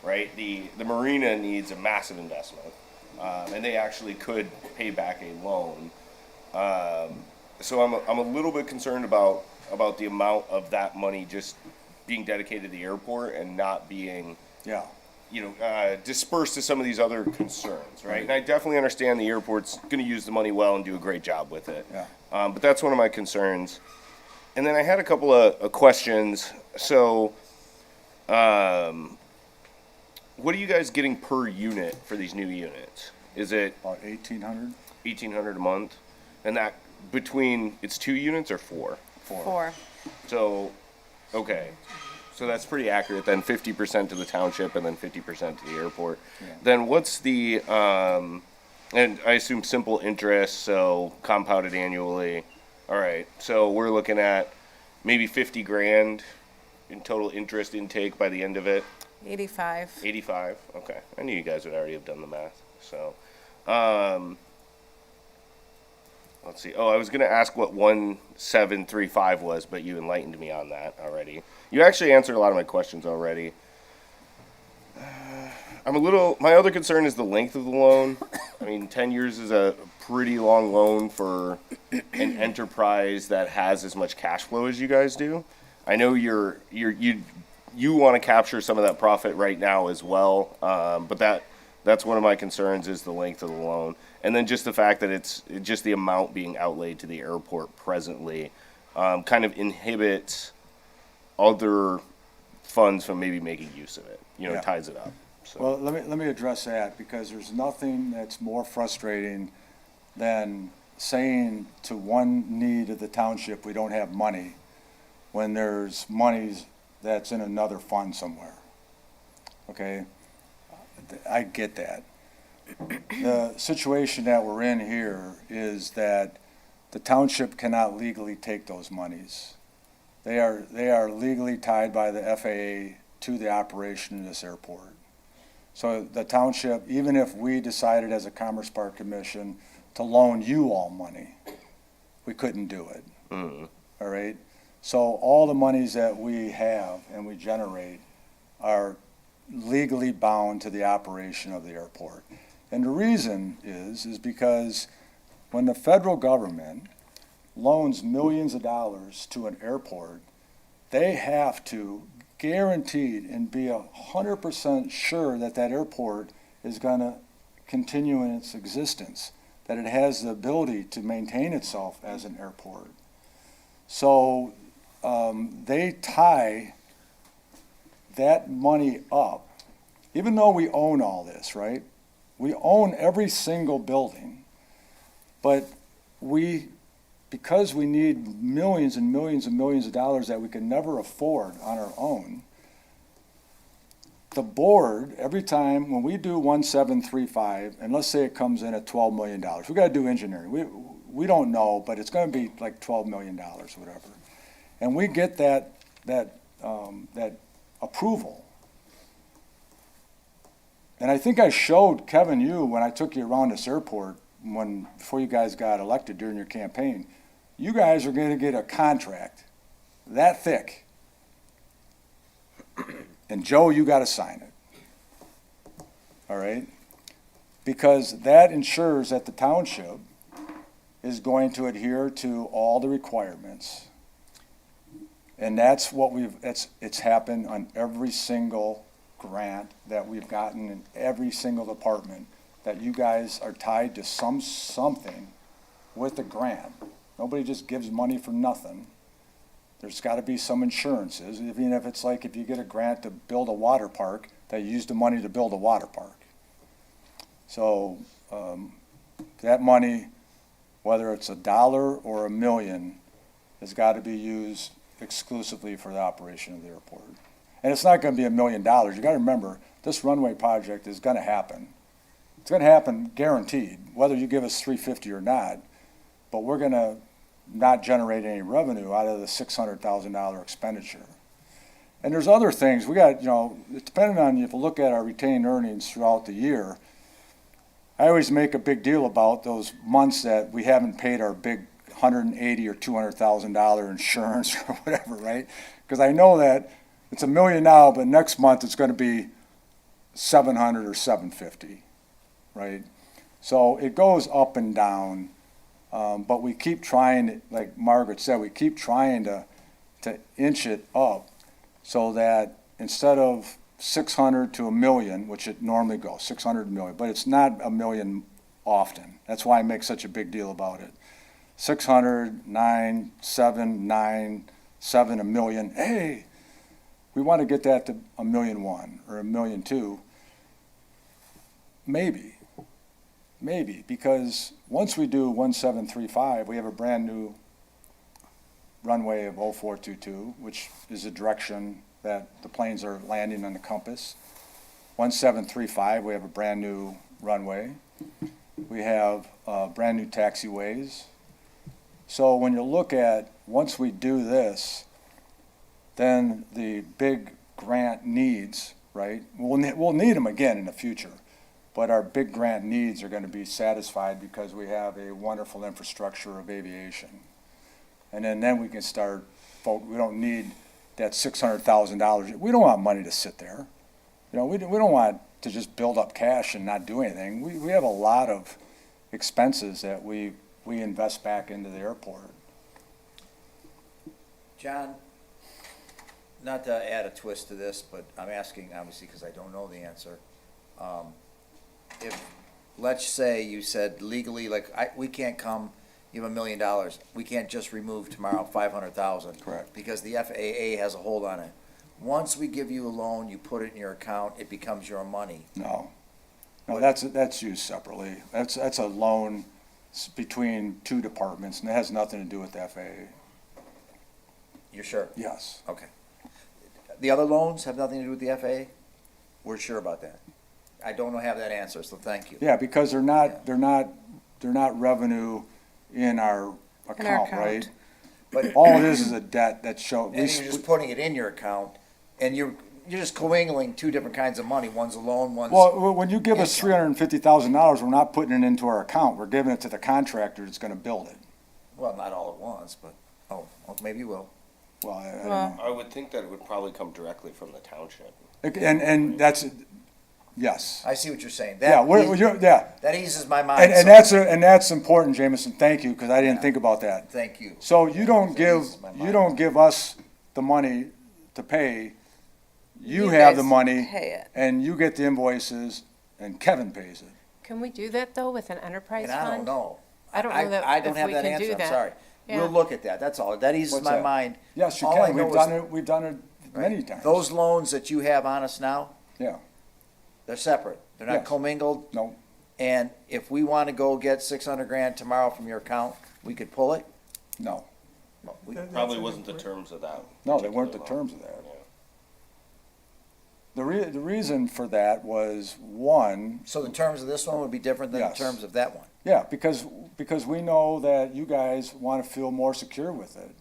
right? The marina needs a massive investment, and they actually could pay back a loan. So I'm a little bit concerned about the amount of that money just being dedicated to the airport and not being, Yeah, dispersed to some of these other concerns, right? And I definitely understand the airport's gonna use the money well and do a great job with it. yeah. But that's one of my concerns. And then I had a couple of questions. So, what are you guys getting per unit for these new units? Is it About 1,800? 1,800 a month? And that between, it's 2 units or 4? 4. So, okay. So that's pretty accurate then, 50% to the township and then 50% to the airport. Then what's the, and I assume simple interest, so compounded annually. All right, so we're looking at maybe 50 grand in total interest intake by the end of it. 85. 85, okay. I knew you guys would already have done the math, so. Let's see, I was gonna ask what 1735 was, but you enlightened me on that already. You actually answered a lot of my questions already. My other concern is the length of the loan. I mean, 10 years is a pretty long loan for an enterprise that has as much cash flow as you guys do. I know you want to capture some of that profit right now as well, but that's one of my concerns is the length of the loan. And then just the fact that it's just the amount being outlaid to the airport presently kind of inhibits other funds from maybe making use of it, Yeah. ties it up. So. Well, let me address that, because there's nothing that's more frustrating than saying to one need of the township, we don't have money, when there's monies that's in another fund somewhere. Okay? I get that. The situation that we're in here is that the township cannot legally take those monies. They are legally tied by the FAA to the operation of this airport. So the township, even if we decided as a Commerce Park Commission to loan you all money, we couldn't do it. All right? So all the monies that we have and we generate are legally bound to the operation of the airport. And the reason is because when the federal government loans millions of dollars to an airport, they have to guaranteed and be 100% sure that that airport is going to continue in its existence, that it has the ability to maintain itself as an airport. So they tie that money up, even though we own all this, right? We own every single building, but because we need millions and millions and millions of dollars that we could never afford on our own, the board, every time when we do 1735, and let's say it comes in at $12 million, we got to do engineering. We don't know, but it's going to be like $12 million, whatever. And we get that approval. And I think I showed Kevin you when I took you around this airport before you guys got elected during your campaign. You guys are going to get a contract that thick. And Joe, you got to sign it. All right? Because that ensures that the township is going to adhere to all the requirements. And that's what it's happened on every single grant that we've gotten in every single department, that you guys are tied to something with the grant. Nobody just gives money for nothing. There's got to be some insurances, even if it's like if you get a grant to build a water park, they use the money to build a water park. So that money, whether it's $1 or $1 million, has got to be used exclusively for the operation of the airport. And it's not going to be $1 million. You got to remember, this runway project is going to happen. It's going to happen guaranteed, whether you give us $350 or not. But we're going to not generate any revenue out of the $600,000 expenditure. And there's other things. We got, depending on if you look at our retained earnings throughout the year, I always make a big deal about those months that we haven't paid our big $180,000 or $200,000 insurance or whatever, right? Because I know that it's $1 million now, but next month it's going to be 700 or 750, right? So it goes up and down, but we keep trying, like Margaret said, we keep trying to inch it up so that instead of 600 to $1 million, which it normally goes, 600 to $1 million, but it's not $1 million often. That's why I make such a big deal about it. 600, 9, 7, 9, 7, $1 million. Hey, we want to get that to $1.1 million or $1.2 million. Maybe, because once we do 1735, we have a brand new runway of 0422, which is the direction that the planes are landing on the compass. 1735, we have a brand new runway. We have brand new taxiways. So when you look at, once we do this, then the big grant needs, right? We'll need them again in the future, but our big grant needs are going to be satisfied because we have a wonderful infrastructure of aviation. And then we can start, we don't need that $600,000. We don't want money to sit there. You know, we don't want to just build up cash and not do anything. We have a lot of expenses that we invest back into the airport. John, not to add a twist to this, but I'm asking obviously because I don't know the answer. If, let's say you said legally, like, we can't come, you have $1 million, we can't just remove tomorrow 500,000. Correct. Because the FAA has a hold on it. Once we give you a loan, you put it in your account, it becomes your money. No, that's used separately. That's a loan between two departments, and it has nothing to do with the FAA. You're sure? Yes. Okay. The other loans have nothing to do with the FAA? We're sure about that. I don't have that answer, so thank you. Yeah, because they're not revenue in our account, account. right? But All it is a debt that shows. and you're just putting it in your account, and you're just commingling two different kinds of money. One's a loan, one's. Well, when you give us income. $350,000, we're not putting it into our account. We're giving it to the contractor that's going to build it. Well, not all at once, but, maybe you will. Well, I don't Well- know. I would think that it would probably come directly from the township. And that's, yes. I see what you're saying. Yeah, That eases my mind. and so- that's important, Jameson. Thank you, because I didn't think about that. Thank you. So you don't eases my mind. give us the money to pay. You You have the guys money pay it. and you get the invoices and Kevin pays it. Can we do that, though, with an enterprise And fund? I don't know. I don't know that I don't if have we that can answer, do I'm that. sorry. Yeah. We'll look at that, that's all. That eases What's my that? mind. Yes, you All I can. know We've done it many Right. times. Those loans that you have on us now, Yeah, they're separate. They're not Yes. commingled. no, And if we want to go get 600 grand tomorrow from your account, we could pull it? no. Probably wasn't the terms of that. No, they weren't the particular loan. terms of that. Yeah. The reason for that was, one, So the terms of this one would be different than the Yes. terms of that one? yeah, because we know that you guys want to feel more secure with it.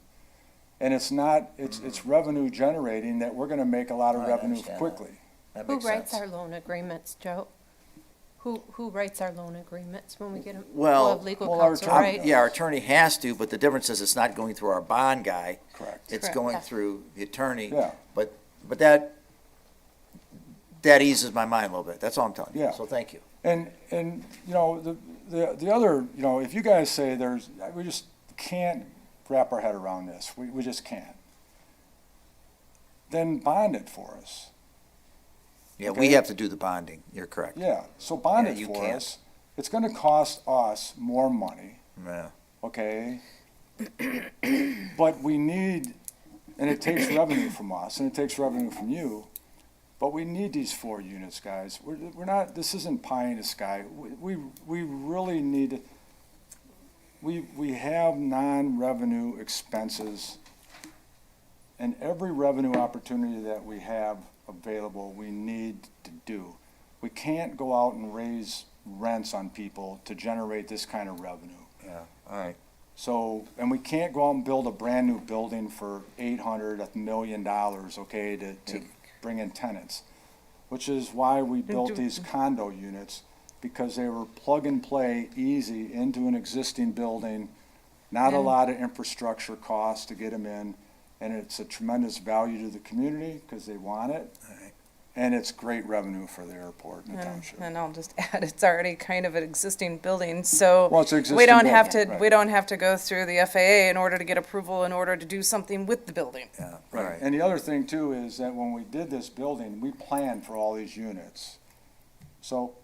And it's not, it's revenue generating that we're going to make a lot of I revenue understand that. quickly. That Who makes writes sense. our loan agreements, Joe? Who writes our loan agreements when we get them? Well, We'll have legal well, our counsel, attorney right? Yeah, our attorney has to, but the difference is it's not going through our bond guy. Correct. It's Correct. going Yeah. through the attorney. Yeah. But that eases my mind a little bit. That's all I'm telling you. Yeah. So thank you. And, you know, the other, you know, if you guys say we just can't wrap our head around this, we just can't, then bond it for us. Yeah, Okay. we have to do the bonding. You're correct. Yeah, so bond Yeah, it you for can't. us. It's gonna cost us more money, Yeah. okay? But we need, and it takes revenue from us, and it takes revenue from you, but we need these 4 units, guys. We're not, this isn't pie in the sky. We really need, we have non-revenue expenses, and every revenue opportunity that we have available, we need to do. We can't go out and raise rents on people to generate this kind of revenue. Yeah, all right. So, and we can't go out and build a brand-new building for $800 million, okay, to bring in tenants, which is why we built these condo units, because they were plug-and-play, easy, into an existing building, Not a Yeah. lot of infrastructure costs to get them in, and it's a tremendous value to the community because they want it. Alright. And it's great revenue for the airport and the township. And I'll just add, it's already kind of an existing building, so Well, it's an we existing don't have to, building, right. we don't have to go through the FAA in order to get approval in order to do something with the building. Yeah, Right, right. and the other thing too is that when we did this building, we planned for all these units. So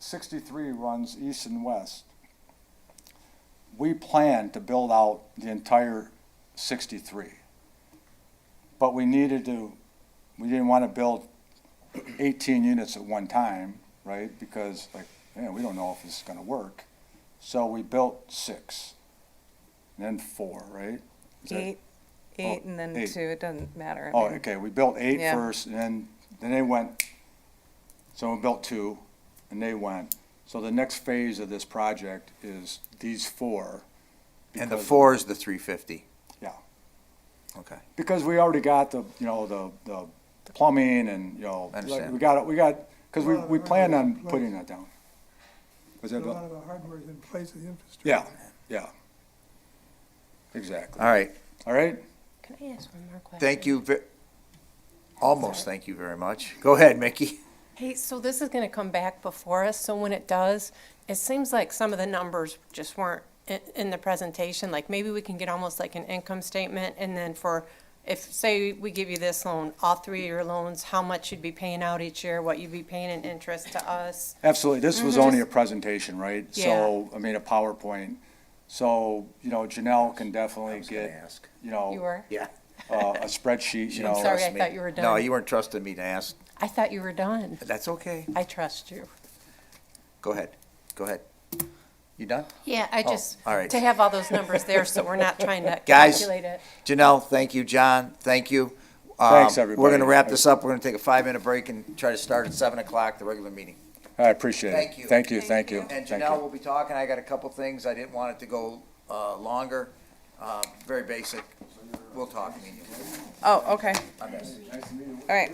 63 runs east and west. We planned to build out the entire 63. But we didn't want to build 18 units at one time, right? Because like, man, we don't know if this is gonna work. So we built 6, and then 4, right? Is that- Eight, and then 8. 2, it doesn't matter. I Oh, mean, okay, we built 8 Yeah. first, and then they went, so we built 2, and they went. So the next phase of this project is these 4. And the because- 4 is the 350? Yeah. Okay. Because we already got the plumbing and, Understand. we got, because we planned on putting that down. Was A that, lot Bill? of the hardware is in place of the infrastructure. Yeah, yeah. Exactly. All right, All right? Can I ask one more question? thank you, almost thank you very much. Go ahead, Mickey. Hey, so this is gonna come back before us, so when it does, it seems like some of the numbers just weren't in the presentation, like maybe we can get almost like an income statement, and then if, say, we give you this loan, all 3 of your loans, how much you'd be paying out each year, what you'd be paying in interest to us. Absolutely. This was only a presentation, right? Yeah. So, I mean, a PowerPoint. So, Janelle can definitely get, Ask. You were? Yeah. a spreadsheet, She didn't Sorry, trust I me. thought you were No, done. you weren't trusting me to ask. I thought you were done. That's okay. I trust you. Go ahead. You done? Yeah, I Oh, just, all right. to have all those numbers there, so we're not trying to Guys. calculate it. Janelle, thank you. John, thank you. Thanks, We're everybody. gonna wrap this up. We're gonna take a 5-minute break and try to start at 7 o'clock, the regular meeting. I appreciate it. Thank you. Thank you, thank you. And thank Janelle you. will be talking. I got a couple things. I didn't want it to go, longer. Very basic. We'll talk, me and you. Oh, okay, On this. all right.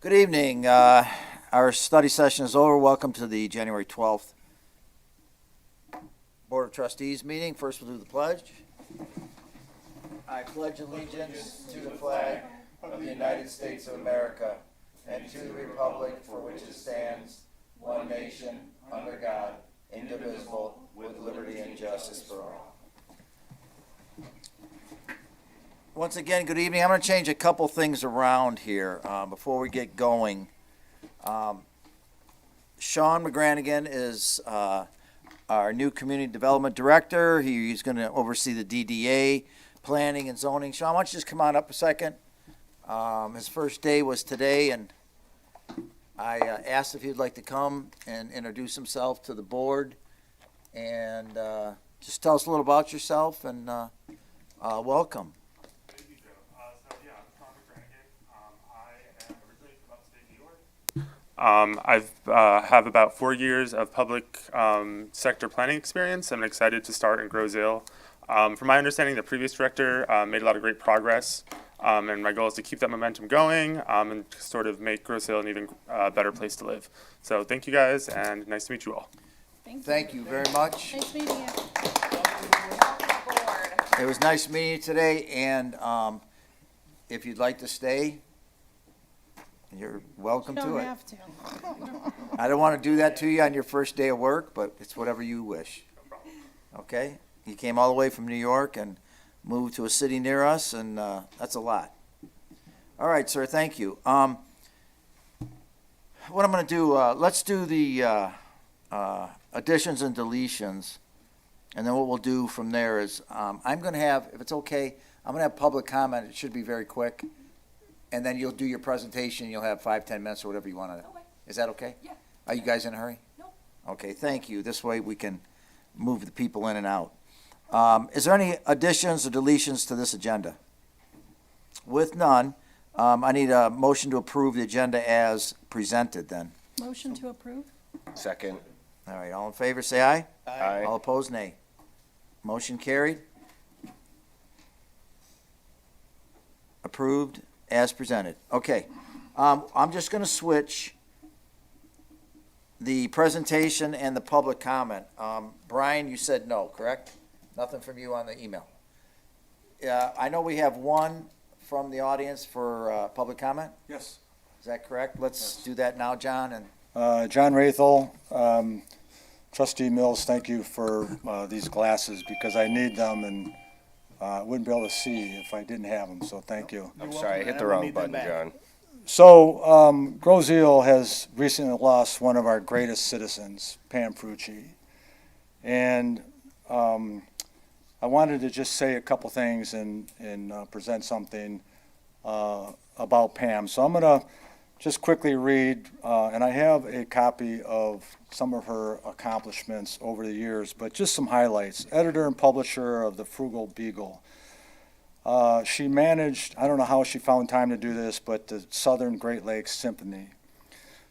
Good evening. Our study session is over. Welcome to the January 12th Board of Trustees meeting. First, we'll do the pledge. I pledge allegiance to the flag of the United States of America and to the republic for which it stands, one nation, under God, indivisible, with liberty and justice for all. Once again, good evening. I'm going to change a couple things around here before we get going. Sean McGranigan is our new Community Development Director. He's going to oversee the DDA, planning and zoning. Sean, why don't you just come on up a second? His first day was today, and I asked if he'd like to come and introduce himself to the board and just tell us a little about yourself and welcome. Thank you, Joe. So yeah, I'm Sean McGranigan. I am originally from upstate New York. I have about 4 years of public sector planning experience. I'm excited to start in Groseal. From my understanding, the previous director made a lot of great progress, and my goal is to keep that momentum going and sort of make Groseal an even better place to live. So thank you guys, and nice to meet you all. Thank you very much. Nice meeting you. It was nice meeting you today, and if you'd like to stay, you're welcome You to don't it. have to. I don't want to do that to you on your first day of work, but it's whatever you wish. Okay? You came all the way from New York and moved to a city near us, and that's a lot. All right, sir, thank you. What I'm going to do, let's do the additions and deletions, and then what we'll do from there is I'm going to have, if it's okay, I'm going to have public comment. It should be very quick. And then you'll do your presentation. You'll have 5-10 minutes or whatever you want to. Okay. Is that okay? Yeah. Are you guys in a hurry? No. Okay, thank you. This way we can move the people in and out. Is there any additions or deletions to this agenda? With none, I need a motion to approve the agenda as presented then. Motion to approve? Second. All right, all in favor, say aye. Aye. All opposed, nay. Motion carried. Approved as presented. Okay, I'm just gonna switch the presentation and the public comment. Brian, you said no, correct? Nothing from you on the email. I know we have one from the audience for public comment. Yes. Is that correct? Let's do that now, John, and John Raithel, Trustee Mills, thank you for these glasses because I need them and I wouldn't be able to see if I didn't have them, so thank you. I'm sorry, I hit the wrong button, John. So, Groseal has recently lost one of our greatest citizens, Pam Frucci. And I wanted to just say a couple things and present something about Pam. So I'm going to just quickly read, and I have a copy of some of her accomplishments over the years, but just some highlights. Editor and publisher of the Frugal Beagle. She managed, I don't know how she found time to do this, but the Southern Great Lakes Symphony.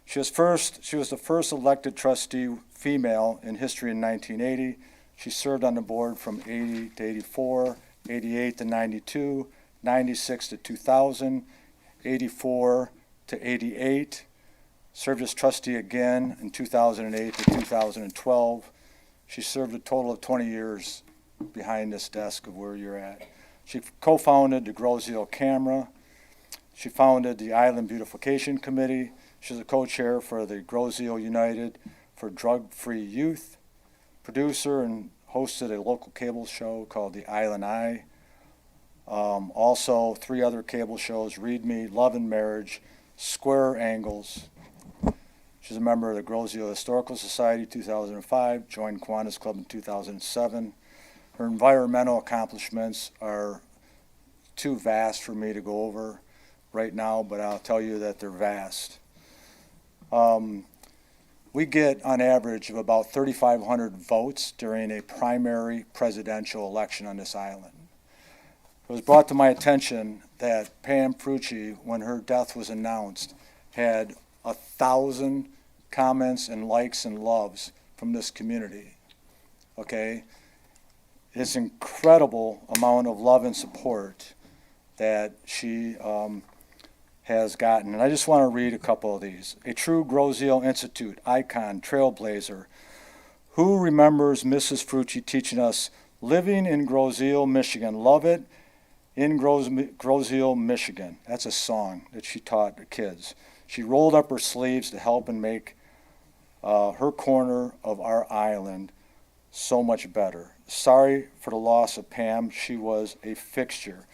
She was the first elected trustee female in history in 1980. She served on the board from 80 to 84, 88 to 92, 96 to 2000, 84 to 88. Served as trustee again in 2008 to 2012. She served a total of 20 years behind this desk of where you're at. She co-founded the Groseal Camera. She founded the Island Beautification Committee. She's a co-chair for the Groseal United for Drug-Free Youth. Producer and hosted a local cable show called The Island Eye. Also, 3 other cable shows, Read Me, Love and Marriage, Square Angles. She's a member of the Groseal Historical Society 2005, joined Kiwanis Club in 2007. Her environmental accomplishments are too vast for me to go over right now, but I'll tell you that they're vast. We get on average of about 3,500 votes during a primary presidential election on this island. It was brought to my attention that Pam Frucci, when her death was announced, had 1,000 comments and likes and loves from this community. Okay? It's an incredible amount of love and support that she has gotten. And I just want to read a couple of these. A true Groseal Institute icon, trailblazer. Who remembers Mrs. Frucci teaching us living in Groseal, Michigan? Love it in Groseal, Michigan. That's a song that she taught the kids. She rolled up her sleeves to help and make her corner of our island so much better. Sorry for the loss of Pam. She was a fixture.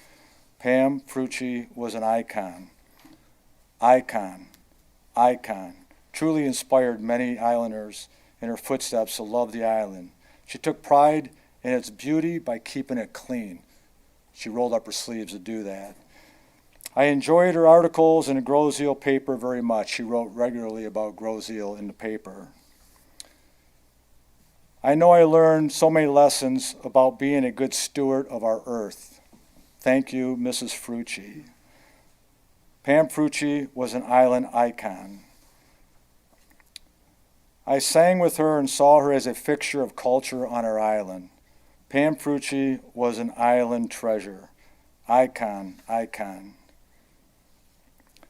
Pam Frucci was an icon. Icon. Icon. Truly inspired many islanders in her footsteps to love the island. She took pride in its beauty by keeping it clean. She rolled up her sleeves to do that. I enjoyed her articles in the Groseal paper very much. She wrote regularly about Groseal in the paper. I know I learned so many lessons about being a good steward of our earth. Thank you, Mrs. Frucci. Pam Frucci was an island icon. I sang with her and saw her as a fixture of culture on our island. Pam Frucci was an island treasure. Icon, icon.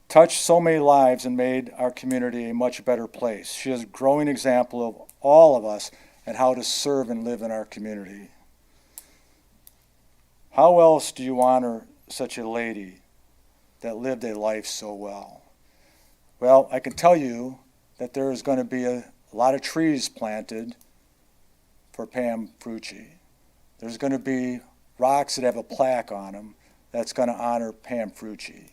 Touched so many lives and made our community a much better place. She is a growing example of all of us and how to serve and live in our community. How else do you honor such a lady that lived a life so well? Well, I can tell you that there is going to be a lot of trees planted for Pam Frucci. There's going to be rocks that have a plaque on them that's going to honor Pam Frucci.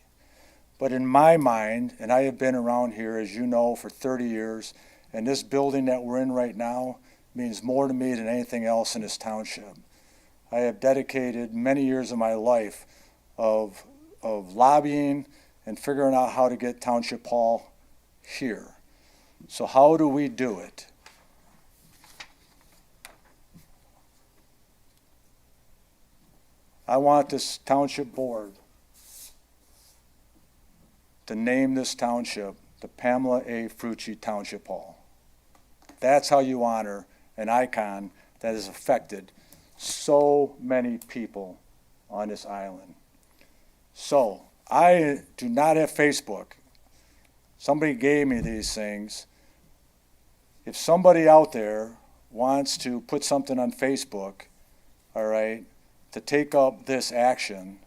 But in my mind, and I have been around here, as you know, for 30 years, and this building that we're in right now means more to me than anything else in this township. I have dedicated many years of my life of lobbying and figuring out how to get Township Hall here. So how do we do it? I want this township board to name this township the Pamela A. Frucci Township Hall. That's how you honor an icon that has affected so many people on this island. So, I do not have Facebook. Somebody gave me these things. If somebody out there wants to put something on Facebook, all right, to take up this action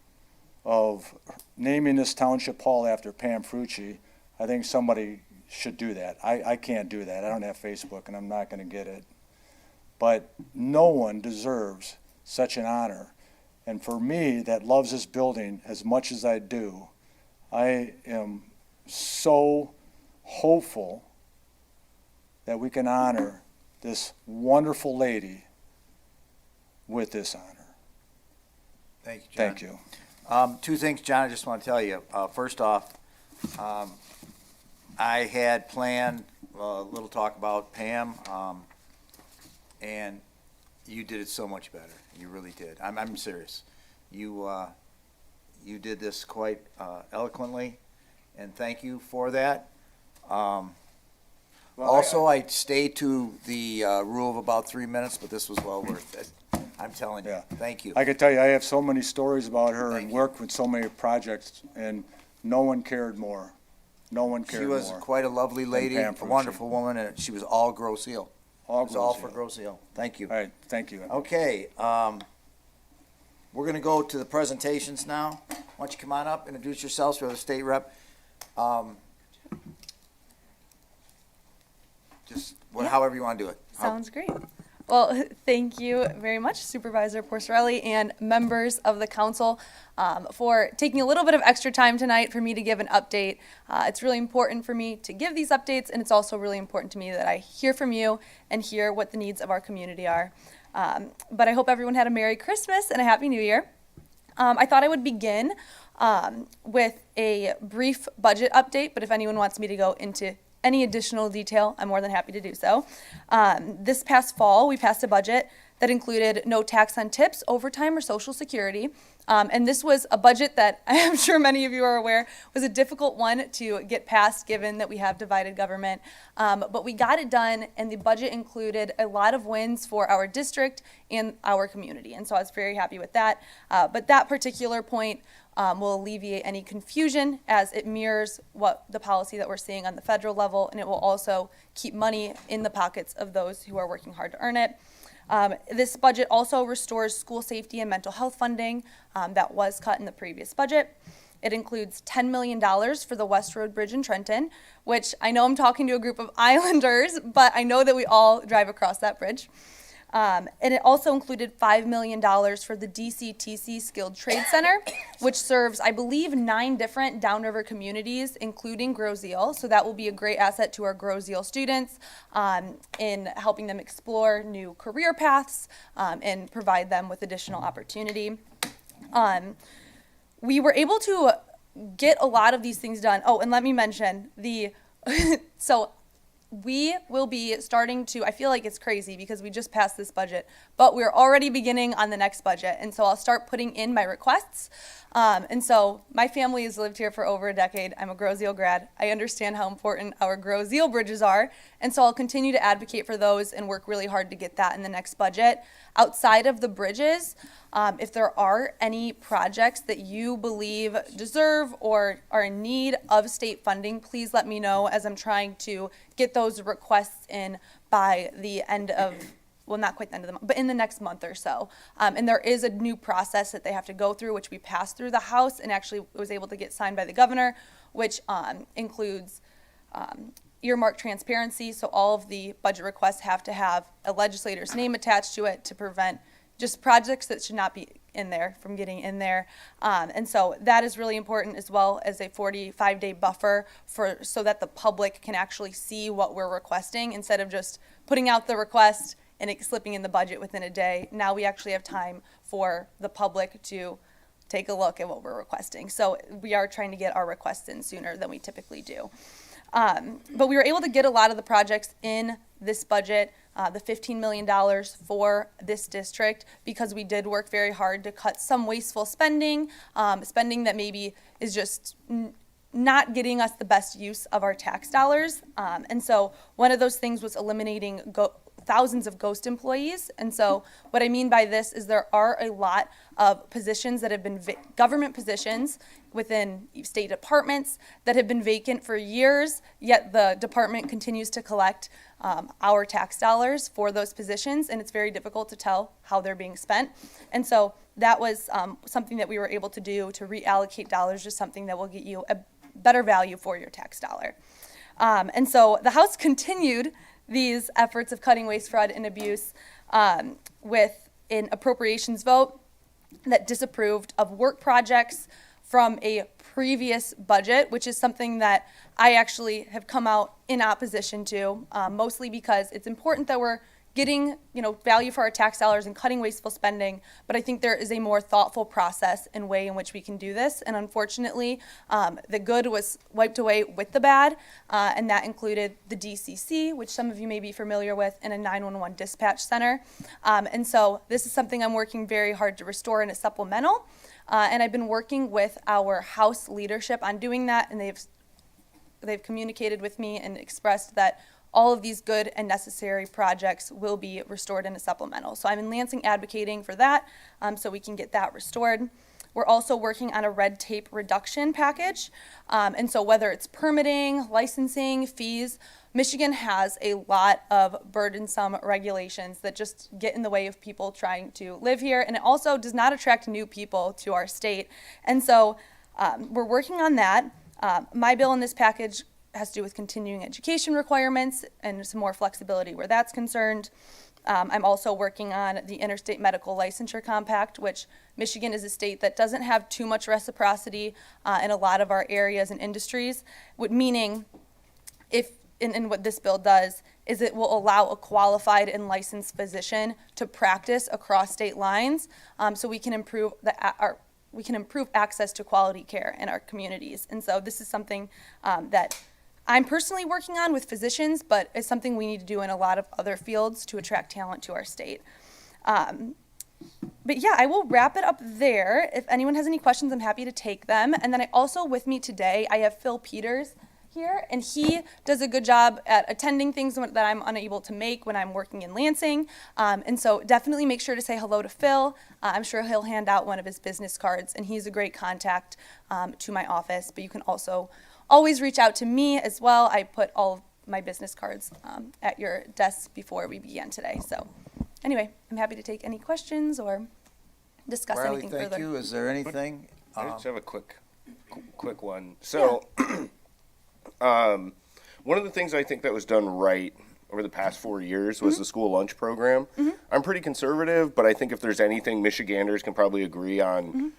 of naming this township hall after Pam Frucci, I think somebody should do that. I can't do that. I don't have Facebook, and I'm not going to get it. But no one deserves such an honor. And for me, that loves this building as much as I do, I am so hopeful that we can honor this wonderful lady with this honor. Thank you, John. Thank you. Two things, John, I just want to tell you. First off, I had planned a little talk about Pam, and you did it so much better. You really did. I'm serious. You did this quite eloquently, and thank you for that. Also, I stayed to the rule of about 3 minutes, but this was well worth it. I'm telling you. Yeah. Thank you. I can tell you, I have so many stories about her Thank and you. worked with so many projects, and no one cared more. No one cared She more. was quite a lovely lady, Pam a Frucci. wonderful woman, and she was all Grosse Ile. All It was all Groseal. for Grosse Ile. Thank you. All right, thank you. Okay, we're gonna go to the presentations now. Why don't you come on up, introduce yourselves, we have a state rep. However you wanna do it. Sounds great. Well, thank you very much, Supervisor Porcelli and members of the council, for taking a little bit of extra time tonight for me to give an update. It's really important for me to give these updates, and it's also really important to me that I hear from you and hear what the needs of our community are. But I hope everyone had a Merry Christmas and a Happy New Year. I thought I would begin with a brief budget update, but if anyone wants me to go into any additional detail, I'm more than happy to do so. This past fall, we passed a budget that included no tax on tips, overtime, or Social Security. And this was a budget that I am sure many of you are aware was a difficult one to get passed given that we have divided government. But we got it done, and the budget included a lot of wins for our district and our community. And so I was very happy with that. But that particular point will alleviate any confusion as it mirrors what the policy that we're seeing on the federal level, and it will also keep money in the pockets of those who are working hard to earn it. This budget also restores school safety and mental health funding that was cut in the previous budget. It includes $10 million for the West Road Bridge in Trenton, which I know I'm talking to a group of islanders, but I know that we all drive across that bridge. And it also included $5 million for the DCTC Skilled Trade Center, which serves, I believe, 9 different downriver communities, including Groseal. So that will be a great asset to our Groseal students in helping them explore new career paths and provide them with additional opportunity. We were able to get a lot of these things done. Oh, and let me mention so we will be starting to, I feel like it's crazy because we just passed this budget, but we're already beginning on the next budget. And so I'll start putting in my requests. And so my family has lived here for over a decade. I'm a Groseal grad. I understand how important our Groseal bridges are. And so I'll continue to advocate for those and work really hard to get that in the next budget. Outside of the bridges, if there are any projects that you believe deserve or are in need of state funding, please let me know as I'm trying to get those requests in by the end of, well, not quite the end of the month, but in the next month or so. And there is a new process that they have to go through, which we passed through the House and actually was able to get signed by the governor, which includes earmark transparency. So all of the budget requests have to have a legislator's name attached to it to prevent just projects that should not be in there from getting in there. And so that is really important, as well as a 45-day buffer so that the public can actually see what we're requesting instead of just putting out the request and it slipping in the budget within a day. Now we actually have time for the public to take a look at what we're requesting. So we are trying to get our requests in sooner than we typically do. But we were able to get a lot of the projects in this budget, the $15 million for this district, because we did work very hard to cut some wasteful spending, spending that maybe is just not getting us the best use of our tax dollars. And so one of those things was eliminating thousands of ghost employees. And so what I mean by this is there are a lot of positions that have been government positions within state departments that have been vacant for years, yet the department continues to collect our tax dollars for those positions, and it's very difficult to tell how they're being spent. And so that was something that we were able to do to reallocate dollars to something that will get you a better value for your tax dollar. And so the House continued these efforts of cutting waste, fraud, and abuse with an appropriations vote that disapproved of work projects from a previous budget, which is something that I actually have come out in opposition to, mostly because it's important that we're getting, value for our tax dollars and cutting wasteful spending, but I think there is a more thoughtful process and way in which we can do this. And unfortunately, the good was wiped away with the bad, and that included the DCC, which some of you may be familiar with, and a 911 dispatch center. And so this is something I'm working very hard to restore in a supplemental, and I've been working with our House leadership on doing that, and they've communicated with me and expressed that all of these good and necessary projects will be restored in a supplemental. So I'm in Lansing advocating for that so we can get that restored. We're also working on a red tape reduction package. And so whether it's permitting, licensing, fees, Michigan has a lot of burdensome regulations that just get in the way of people trying to live here. And it also does not attract new people to our state. And so we're working on that. My bill in this package has to do with continuing education requirements and some more flexibility where that's concerned. I'm also working on the Interstate Medical Licensure Compact, which Michigan is a state that doesn't have too much reciprocity in a lot of our areas and industries, meaning what this bill does is it will allow a qualified and licensed physician to practice across state lines so we can improve access to quality care in our communities. And so this is something that I'm personally working on with physicians, but it's something we need to do in a lot of other fields to attract talent to our state. But yeah, I will wrap it up there. If anyone has any questions, I'm happy to take them. And then I also, with me today, I have Phil Peters. here, and he does a good job at attending things that I'm unable to make when I'm working in Lansing. And so definitely make sure to say hello to Phil. I'm sure he'll hand out one of his business cards, and he's a great contact to my office. But you can also always reach out to me as well. I put all of my business cards at your desk before we began today. So anyway, I'm happy to take any questions or discuss Riley, anything thank further. you. Is there anything? I just have a quick one. So, one of the things I think that was done right over the past 4 years was the school lunch program. I'm pretty conservative, but I think if there's anything Michiganders can probably agree on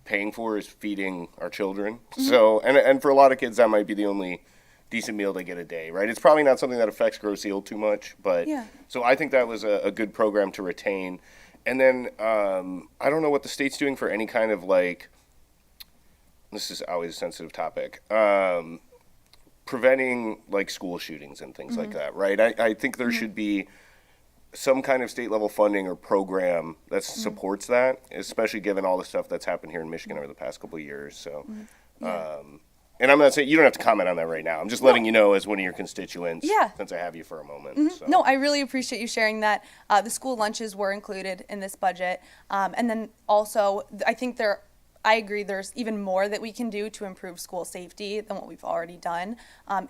paying for is feeding our children. So, and for a lot of kids, that might be the only decent meal they get a day, right? It's probably not something that affects gross yield too much, but so I think that was a good program to retain. And then I don't know what the state's doing for any kind of like, this is always a sensitive topic, preventing like school shootings and things like that, right? I think there should be some kind of state level funding or program that supports that, especially given all the stuff that's happened here in Michigan over the past couple of years. So, and I'm not saying you don't have to comment on that right now. I'm just letting you know as one of your constituents, since I have you for a moment. So. No, I really appreciate you sharing that. The school lunches were included in this budget. And then also, I agree there's even more that we can do to improve school safety than what we've already done.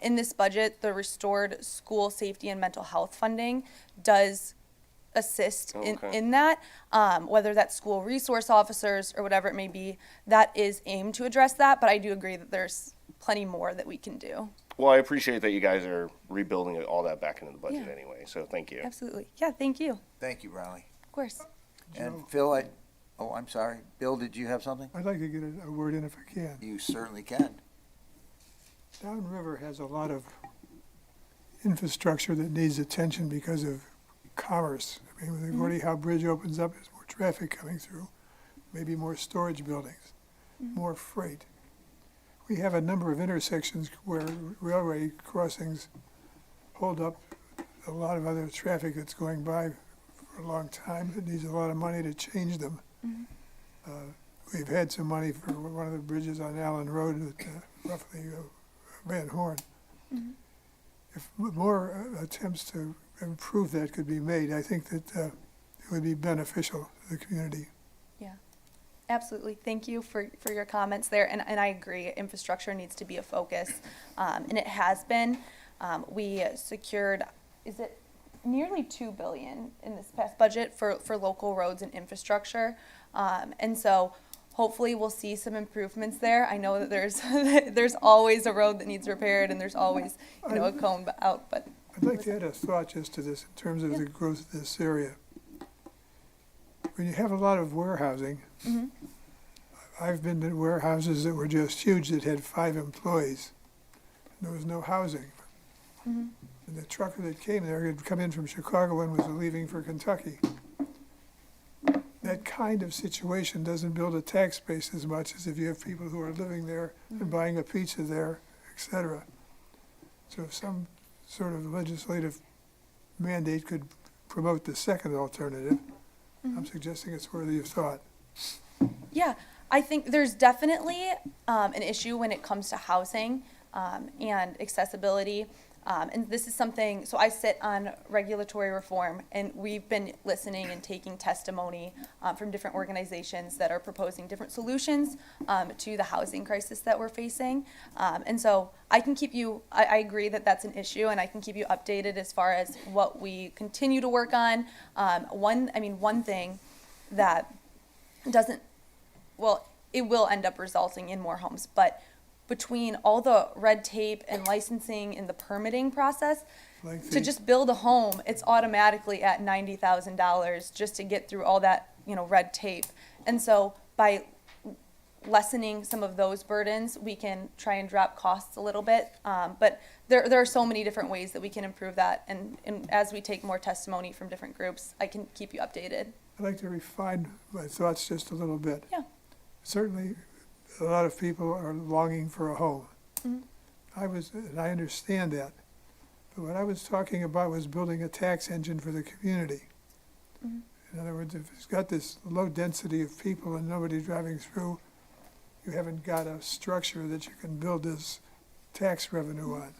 In this budget, the restored school safety and mental health funding does assist in that, whether that's school resource officers or whatever it may be, that is aimed to address that. But I do agree that there's plenty more that we can do. Well, I appreciate that you guys are rebuilding all that back into the budget anyway. So thank you. Absolutely. Yeah, thank you. Thank you, Riley. Of course. And Phil, I'm sorry. Bill, did you have something? I'd like to get a word in if I can. You certainly can. Downriver has a lot of infrastructure that needs attention because of commerce. I mean, when the Gordie Howe Bridge opens up, there's more traffic coming through, maybe more storage buildings, more freight. We have a number of intersections where railway crossings hold up a lot of other traffic that's going by for a long time. It needs a lot of money to change them. We've had some money for one of the bridges on Allen Road, roughly Van Horn. If more attempts to improve that could be made, I think that it would be beneficial to the community. Yeah, absolutely. Thank you for your comments there. And I agree, infrastructure needs to be a focus. And it has been. We secured, is it nearly $2 billion in this past budget for local roads and infrastructure. And so hopefully we'll see some improvements there. I know that there's always a road that needs repaired and there's always, a cone out, but. I'd like to add a thought just to this in terms of the growth of this area. When you have a lot of warehousing, I've been to warehouses that were just huge that had 5 employees. There was no housing. And the trucker that came there had come in from Chicago and was leaving for Kentucky. That kind of situation doesn't build a tax base as much as if you have people who are living there and buying a pizza there, etc. So if some sort of legislative mandate could promote the second alternative, I'm suggesting it's worthy of thought. Yeah, I think there's definitely an issue when it comes to housing and accessibility. And this is something, so I sit on regulatory reform, and we've been listening and taking testimony from different organizations that are proposing different solutions to the housing crisis that we're facing. And so I can keep you, I agree that that's an issue, and I can keep you updated as far as what we continue to work on. One thing that doesn't, well, it will end up resulting in more homes, but between all the red tape and licensing and the permitting process, to just build a home, it's automatically at $90,000 just to get through all that, red tape. And so by lessening some of those burdens, we can try and drop costs a little bit. But there are so many different ways that we can improve that. And as we take more testimony from different groups, I can keep you updated. I'd like to refine my thoughts just a little bit. Yeah. Certainly, a lot of people are longing for a home. And I understand that. But what I was talking about was building a tax engine for the community. In other words, if it's got this low density of people and nobody driving through, you haven't got a structure that you can build this tax revenue on.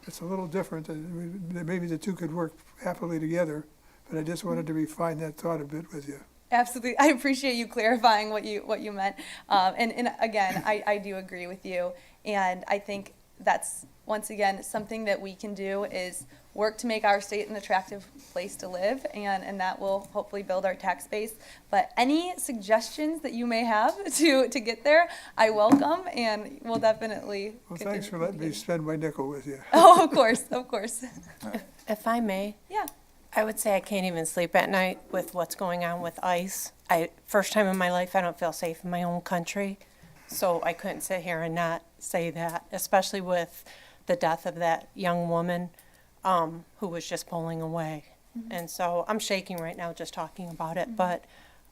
It's a little different, and maybe the two could work happily together, but I just wanted to refine that thought a bit with you. Absolutely. I appreciate you clarifying what you meant. And again, I do agree with you. And I think that's, once again, something that we can do is work to make our state an attractive place to live, and that will hopefully build our tax base. But any suggestions that you may have to get there, I welcome, and we'll definitely. Well, thanks for letting me spend my nickel with you. Oh, of course, of course. If I may, Yeah. I would say I can't even sleep at night with what's going on with ICE. First time in my life, I don't feel safe in my own country. So I couldn't sit here and not say that, especially with the death of that young woman who was just pulling away. And so I'm shaking right now just talking about it, but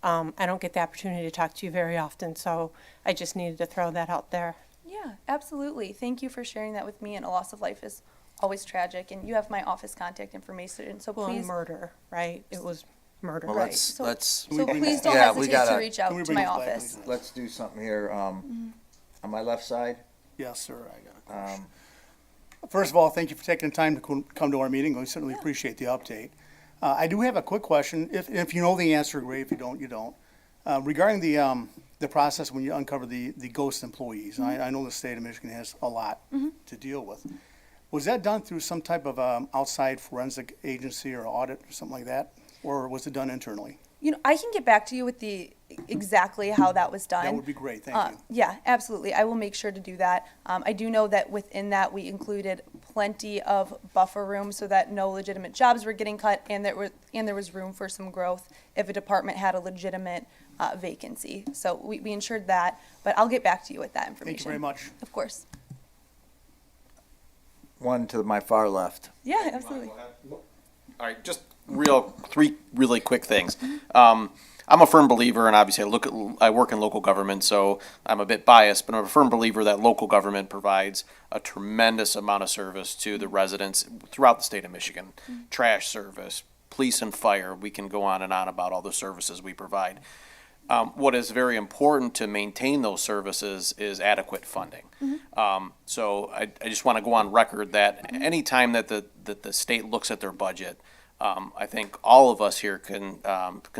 I don't get the opportunity to talk to you very often, so I just needed to throw that out there. Yeah, absolutely. Thank you for sharing that with me. And a loss of life is always tragic. And you have my office contact information, so Well, please. Murder, right? It was murder. Well, Right. let's, So- let's, So please don't Yeah, we hesitate gotta- to reach out Can we to bring my it back, office. please? let's do something here. On my left side, Yes, sir, I got a question. First of all, thank you for taking the time to come to our meeting. We certainly appreciate the update. I do have a quick question. If you know the answer, great. If you don't, you don't. Regarding the process when you uncover the ghost employees, I know the state of Michigan has a lot to deal with. Was that done through some type of outside forensic agency or audit or something like that? Or was it done internally? You know, I can get back to you with exactly how that was done. That would be great, thank you. Yeah, absolutely. I will make sure to do that. I do know that within that, we included plenty of buffer room so that no legitimate jobs were getting cut, and there was room for some growth if a department had a legitimate vacancy. So we ensured that, but I'll get back to you with that information. Thank you very much. Of course. one to my far left. Yeah, absolutely. All right, just three really quick things. I'm a firm believer, and obviously I work in local government, so I'm a bit biased, but I'm a firm believer that local government provides a tremendous amount of service to the residents throughout the state of Michigan. Trash service, police and fire, we can go on and on about all the services we provide. What is very important to maintain those services is adequate funding. So I just want to go on record that any time that the state looks at their budget, I think all of us here can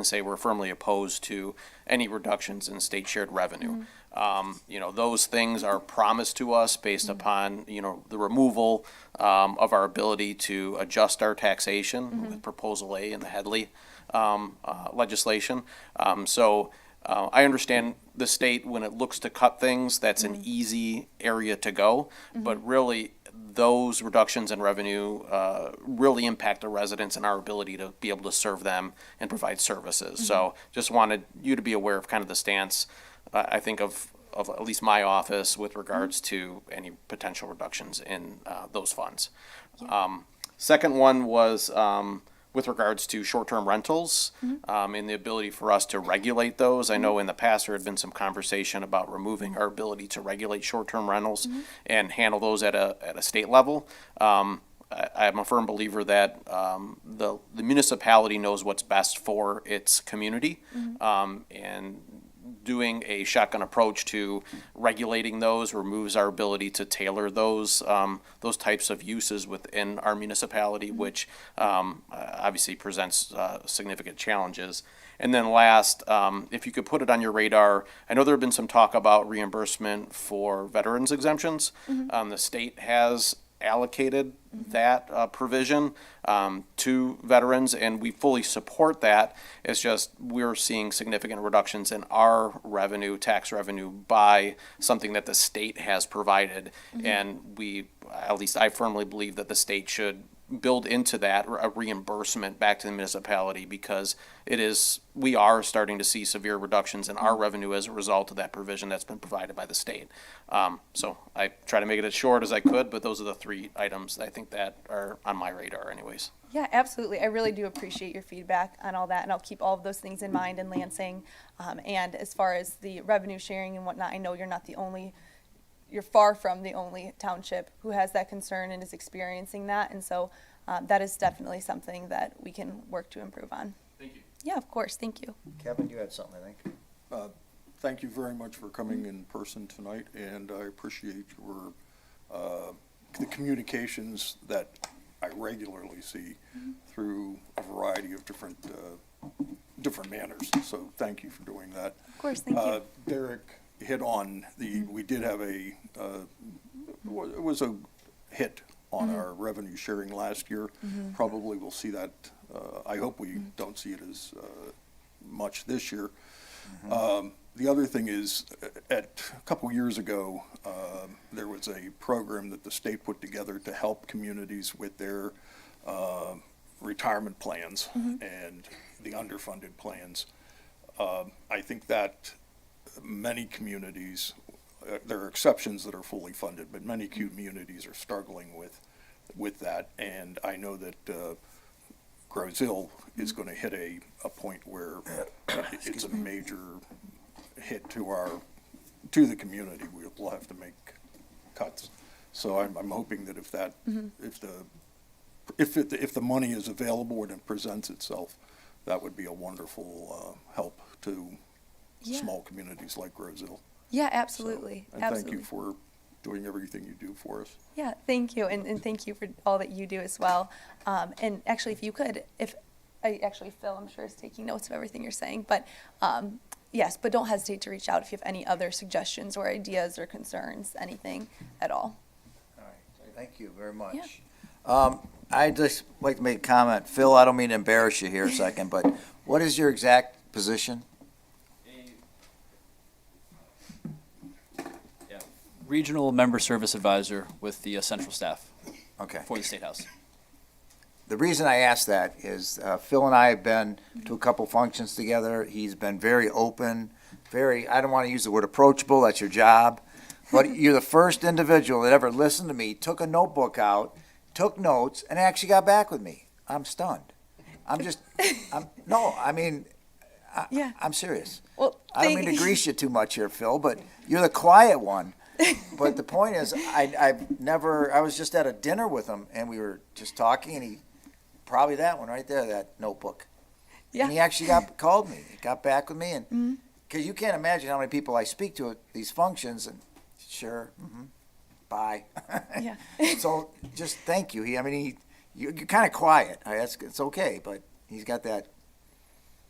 say we're firmly opposed to any reductions in state shared revenue. Those things are promised to us based upon, the removal of our ability to adjust our taxation with Proposal A in the Headley legislation. I understand the state, when it looks to cut things, that's an easy area to go, but really, those reductions in revenue really impact the residents and our ability to be able to serve them and provide services. So just wanted you to be aware of kind of the stance, I think, of at least my office with regards to any potential reductions in those funds. Second one was with regards to short-term rentals and the ability for us to regulate those. I know in the past there had been some conversation about removing our ability to regulate short-term rentals and handle those at a state level. I'm a firm believer that the municipality knows what's best for its community, and doing a shotgun approach to regulating those removes our ability to tailor those types of uses within our municipality, which obviously presents significant challenges. And then last, if you could put it on your radar, I know there have been some talk about reimbursement for veterans exemptions. The state has allocated that provision to veterans, and we fully support that. It's just we're seeing significant reductions in our revenue, tax revenue, by something that the state has provided. And at least I firmly believe that the state should build into that a reimbursement back to the municipality, because we are starting to see severe reductions in our revenue as a result of that provision that's been provided by the state. So I try to make it as short as I could, but those are the three items that I think that are on my radar anyways. Yeah, absolutely. I really do appreciate your feedback on all that, and I'll keep all of those things in mind in Lansing. And as far as the revenue sharing and whatnot, I know you're far from the only township who has that concern and is experiencing that. And so that is definitely something that we can work to improve on. Thank you. Yeah, of course. Thank you. Kevin, you had something, I think. Thank you very much for coming in person tonight, and I appreciate your the communications that I regularly see through a variety of different manners. So thank you for doing that. Of course, thank you. Derek hit on we did have it was a hit on our revenue sharing last year. Probably we'll see that, I hope we don't see it as much this year. The other thing is, a couple years ago, there was a program that the state put together to help communities with their retirement plans and the underfunded plans. I think that many communities, there are exceptions that are fully funded, but many communities are struggling with that. And I know that Grozil is going to hit a point where it's a major hit to the community. We'll have to make cuts. So I'm hoping that if the money is available and it presents itself, that would be a wonderful help to small communities like Grozil. Yeah, absolutely. And absolutely. thank you for doing everything you do for us. Yeah, thank you, and thank you for all that you do as well. And actually, if you could, Phil, I'm sure is taking notes of everything you're saying, but yes, but don't hesitate to reach out if you have any other suggestions or ideas or concerns, anything at all. All right, thank you very much. I'd just like to make a comment. Phil, I don't mean to embarrass you here a second, but what is your exact position? Regional Member Service Advisor with the central staff Okay. for the State House. The reason I ask that is Phil and I have been to a couple functions together. He's been very open, I don't want to use the word approachable, that's your job, but you're the first individual that ever listened to me, took a notebook out, took notes, and actually got back with me. I'm stunned. Yeah. I'm serious. Well, I don't mean to grease you too much here, Phil, but you're the quiet one. But the point is, I was just at a dinner with him, and we were just talking, and probably that one right there, that notebook. Yeah. And he actually called me, he got back with me, and, because you can't imagine how many people I speak to at these functions, and sure, bye. Yeah. So, just thank you. You're kind of quiet. It's okay, but he's got that.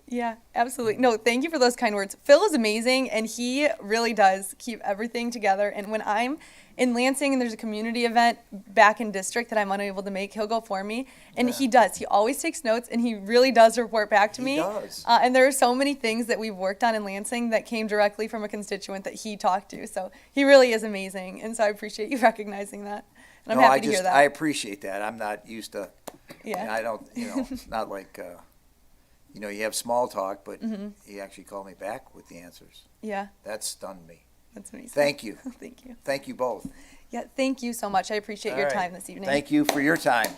Yeah, absolutely. No, thank you for those kind words. Phil is amazing, and he really does keep everything together. And when I'm in Lansing and there's a community event back in district that I'm unable to make, he'll go for me. And he does. He always takes notes, and he really does report back to me. He does. And there are so many things that we've worked on in Lansing that came directly from a constituent that he talked to. So he really is amazing. And so I appreciate you recognizing that. And I'm happy to hear that. I appreciate that. I'm not used to, Yeah. I don't, not like, you have small talk, but he actually called me back with the answers. Yeah, That stunned me. that's amazing. Thank you. Thank you. Thank you both. Yeah, thank you so much. I appreciate your All right. time this evening. Thank you for your time.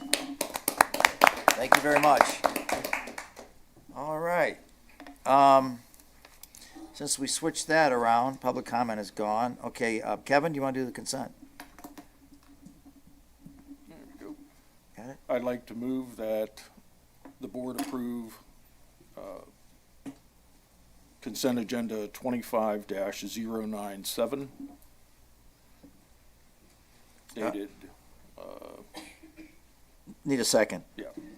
Thank you very much. All right. Since we switched that around, public comment is gone. Okay, Kevin, do you want to do the consent? There we go. Got it? I'd like to move that the board approve consent agenda 25-097 dated, Need a second.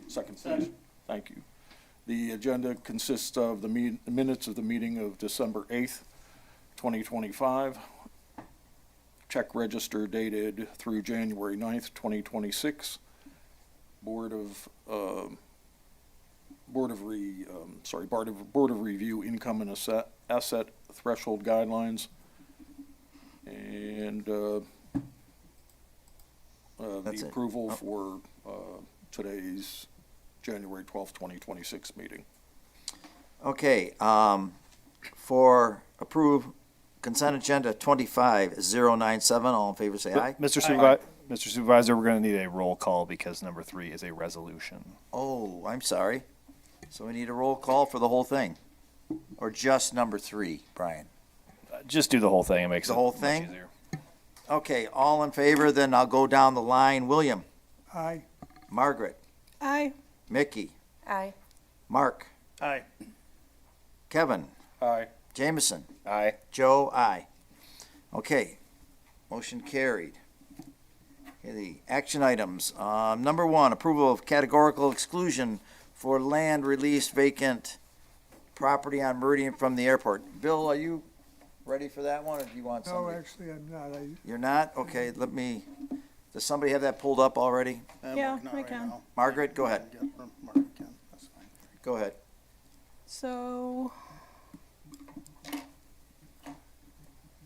second please. Thank you. The agenda consists of the minutes of the meeting of December 8th, 2025. Check register dated through January 9th, 2026. Board of Review income and asset threshold guidelines. And That's the it. approval for today's January 12th, 2026 meeting. Okay, for approve consent agenda 25097, all in favor say aye. Mr. Supervisor, we're going to need a roll call because number 3 is a resolution. Oh, I'm sorry. So we need a roll call for the whole thing? Or just number 3, Brian? Just do the whole thing. It makes The it whole much thing? easier. Okay, all in favor, then I'll go down the line. William, Aye. Margaret, Aye. Mickey, Aye. Mark, Aye. Kevin, Aye. Jameson, Aye. Joe, aye. Okay, motion carried. Okay, the action items. Number one, approval of categorical exclusion for land released vacant property on Meridian from the airport. Bill, are you ready for that one, or do you want No, somebody? actually, I'm not. You're not? Okay, does somebody have that pulled up already? Yeah, Not I right can. now. Margaret, go ahead. Yeah, Margaret can, that's fine. Go ahead. So,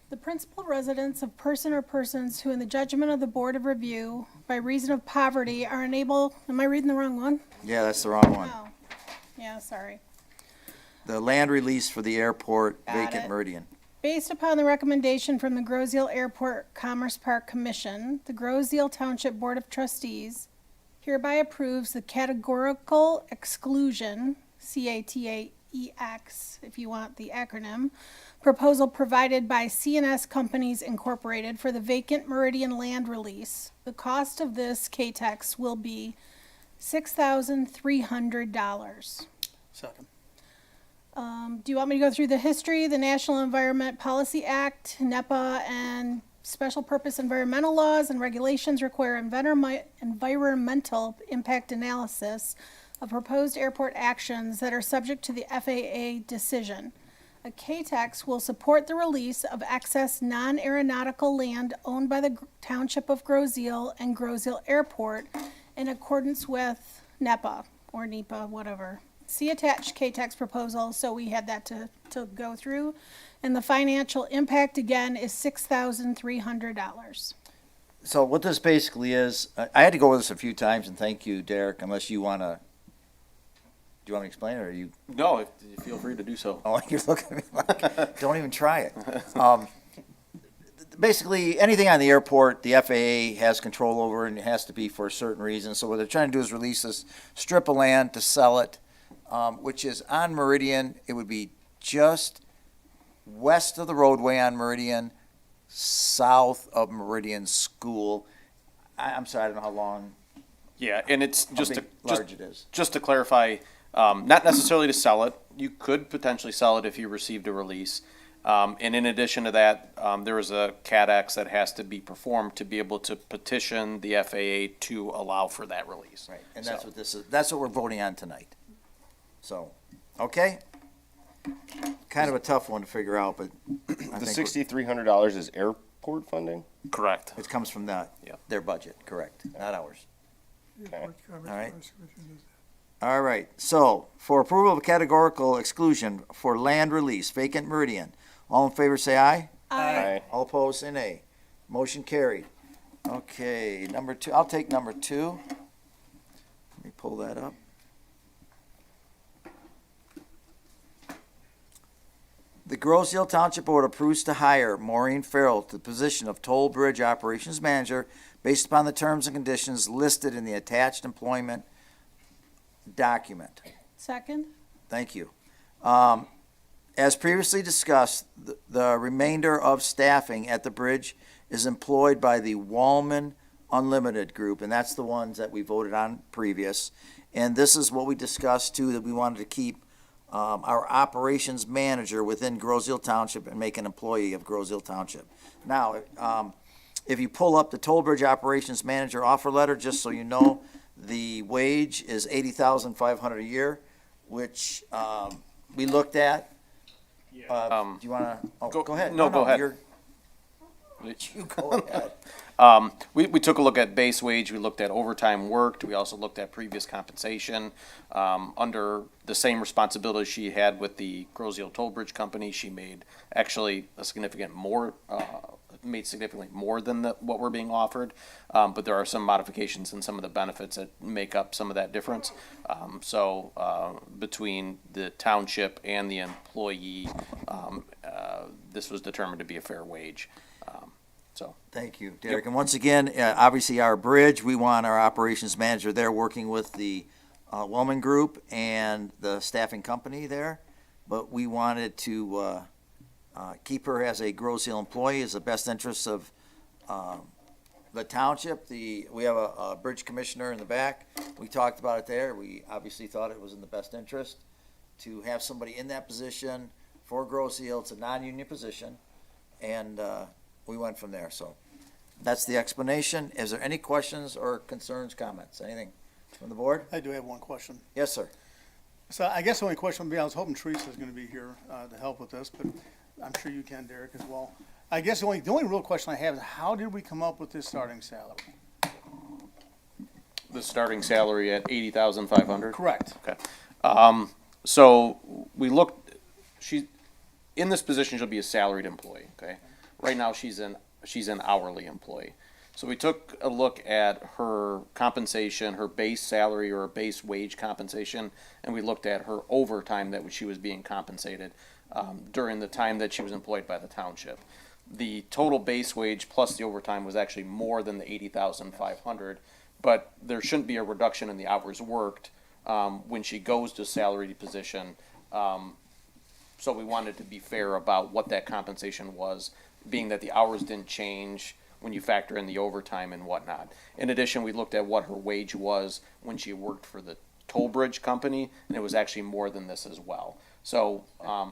the principal residence of person or persons who in the judgment of the Board of Review by reason of poverty are unable, am I reading the wrong one? Yeah, that's the wrong one. No. Yeah, sorry. The land release for the airport Got vacant it. Meridian. Based upon the recommendation from the Groseal Airport Commerce Park Commission, the Groseal Township Board of Trustees hereby approves the categorical exclusion, CATAEX, if you want the acronym, proposal provided by CNS Companies Incorporated for the vacant Meridian land release. The cost of this CATEX will be $6,300. Second. Do you want me to go through the history, the National Environment Policy Act, NEPA, and special purpose environmental laws and regulations require environmental impact analysis of proposed airport actions that are subject to the FAA decision. A KTEX will support the release of excess non-aeronautical land owned by the Township of Groseal and Groseal Airport in accordance with NEPA, or NEPA, whatever. See attached KTEX proposal, so we had that to go through. And the financial impact, again, is $6,300. So what this basically is, I had to go over this a few times, and thank you, Derek, unless you want to, do you want me to explain it, or are you? No, if, feel free to do so. Oh, you're looking at me like, don't even try it. Basically, anything on the airport, the FAA has control over, and it has to be for a certain reason. So what they're trying to do is release this strip of land to sell it, which is on Meridian. It would be just west of the roadway on Meridian, south of Meridian School. I'm sorry, I don't know how long, Yeah, and it's how just big, to, just, large it is. just to clarify, not necessarily to sell it. You could potentially sell it if you received a release. And in addition to that, there is a CADX that has to be performed to be able to petition the FAA to allow for that release. Right, and that's So- what this is, that's what we're voting on tonight. So, okay? Kind of a tough one to figure out, but I The think $6,300 is airport funding? Correct. it comes from Yeah. their budget, correct, not ours. Airport Commerce All right. Commission does that. All right, so for approval of categorical exclusion for land release, vacant Meridian, all in favor say aye. Aye. All opposed say nay. Motion carried. Okay, number two, I'll take number two. Let me pull that up. The Groseal Township Board approves to hire Maureen Farrell to the position of Toll Bridge Operations Manager based upon the terms and conditions listed in the attached employment document. Second? Thank you. As previously discussed, the remainder of staffing at the bridge is employed by the Wallman Unlimited Group, and that's the ones that we voted on previous. And this is what we discussed too, that we wanted to keep our operations manager within Groseal Township and make an employee of Groseal Township. Now, if you pull up the Toll Bridge Operations Manager offer letter, just so you know, the wage is $80,500 a year, which we looked at. Do you want to? Go ahead. No, go ahead. You go ahead. We took a look at base wage, we looked at overtime worked, we also looked at previous compensation. Under the same responsibility she had with the Groseal Toll Bridge Company, she made actually a significantly more than what we're being offered. But there are some modifications in some of the benefits that make up some of that difference. Between the township and the employee, this was determined to be a fair wage. Thank you, Derek. And once again, obviously our bridge, we want our operations manager there working with the Wellman Group and the staffing company there. But we wanted to keep her as a Groseal employee, as the best interests of the township. We have a bridge commissioner in the back. We talked about it there. We obviously thought it was in the best interest to have somebody in that position for Groseal. It's a non-union position, and we went from there. So That's the explanation. Is there any questions or concerns, comments, anything from the board? I do have one question. Yes, sir. So I guess the only question would be, I was hoping Teresa was gonna be here, to help with this, but I'm sure you can, Derek, as well. I guess the only real question I have is, how did we come up with this starting salary? The starting salary at 80,500? Correct. Okay. So we looked, in this position, she'll be a salaried employee, okay? Right now, she's an hourly employee. So we took a look at her compensation, her base salary or base wage compensation, and we looked at her overtime that she was being compensated during the time that she was employed by the township. The total base wage plus the overtime was actually more than the 80,500, but there shouldn't be a reduction in the hours worked when she goes to salaried position. So we wanted to be fair about what that compensation was, being that the hours didn't change when you factor in the overtime and whatnot. In addition, we looked at what her wage was when she worked for the toll bridge company, and it was actually more than this as well. So,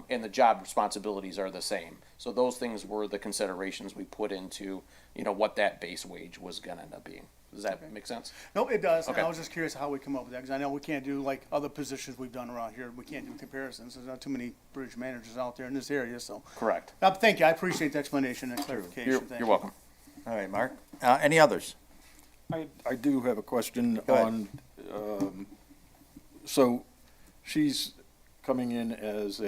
and the job responsibilities are the same. So those things were the considerations we put into, what that base wage was gonna end up being. Does that make sense? No, it does. And Okay. I was just curious how we come up with that, because I know we can't do like other positions we've done around here. We can't do comparisons. There's not too many bridge managers out there in this area, so. Correct. Thank you. I appreciate the explanation and clarification. Thank You're you. welcome. All right, Mark. Any others? I do have a question Go ahead. on, so she's coming in as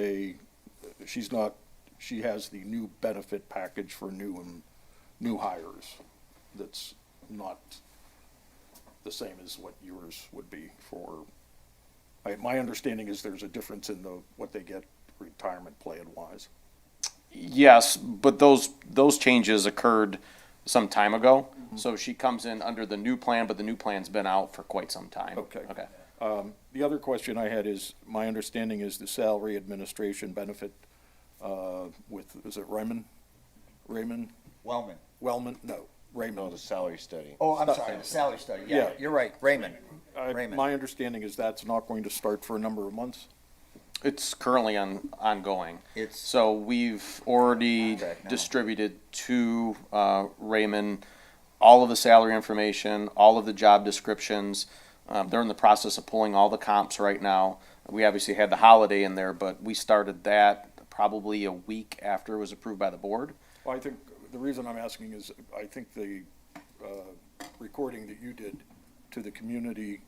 she has the new benefit package for new hires. That's not the same as what yours would be for, my understanding is there's a difference in what they get retirement plan wise. Yes, but those changes occurred some time ago. So she comes in under the new plan, but the new plan's been out for quite some time. Okay. Okay. The other question I had is, my understanding is the salary administration benefit, is it Raymond? Wellman. Wellman, no, Raymond. No, the salary study. Oh, I'm sorry, the salary study. Yeah, Yeah. you're right, Raymond. Raymond. My understanding is that's not going to start for a number of months? It's currently ongoing. It's So we've already contract now. distributed to Raymond all of the salary information, all of the job descriptions. They're in the process of pulling all the comps right now. We obviously had the holiday in there, but we started that probably a week after it was approved by the board. Well, I think, the reason I'm asking is, I think the recording that you did to the community,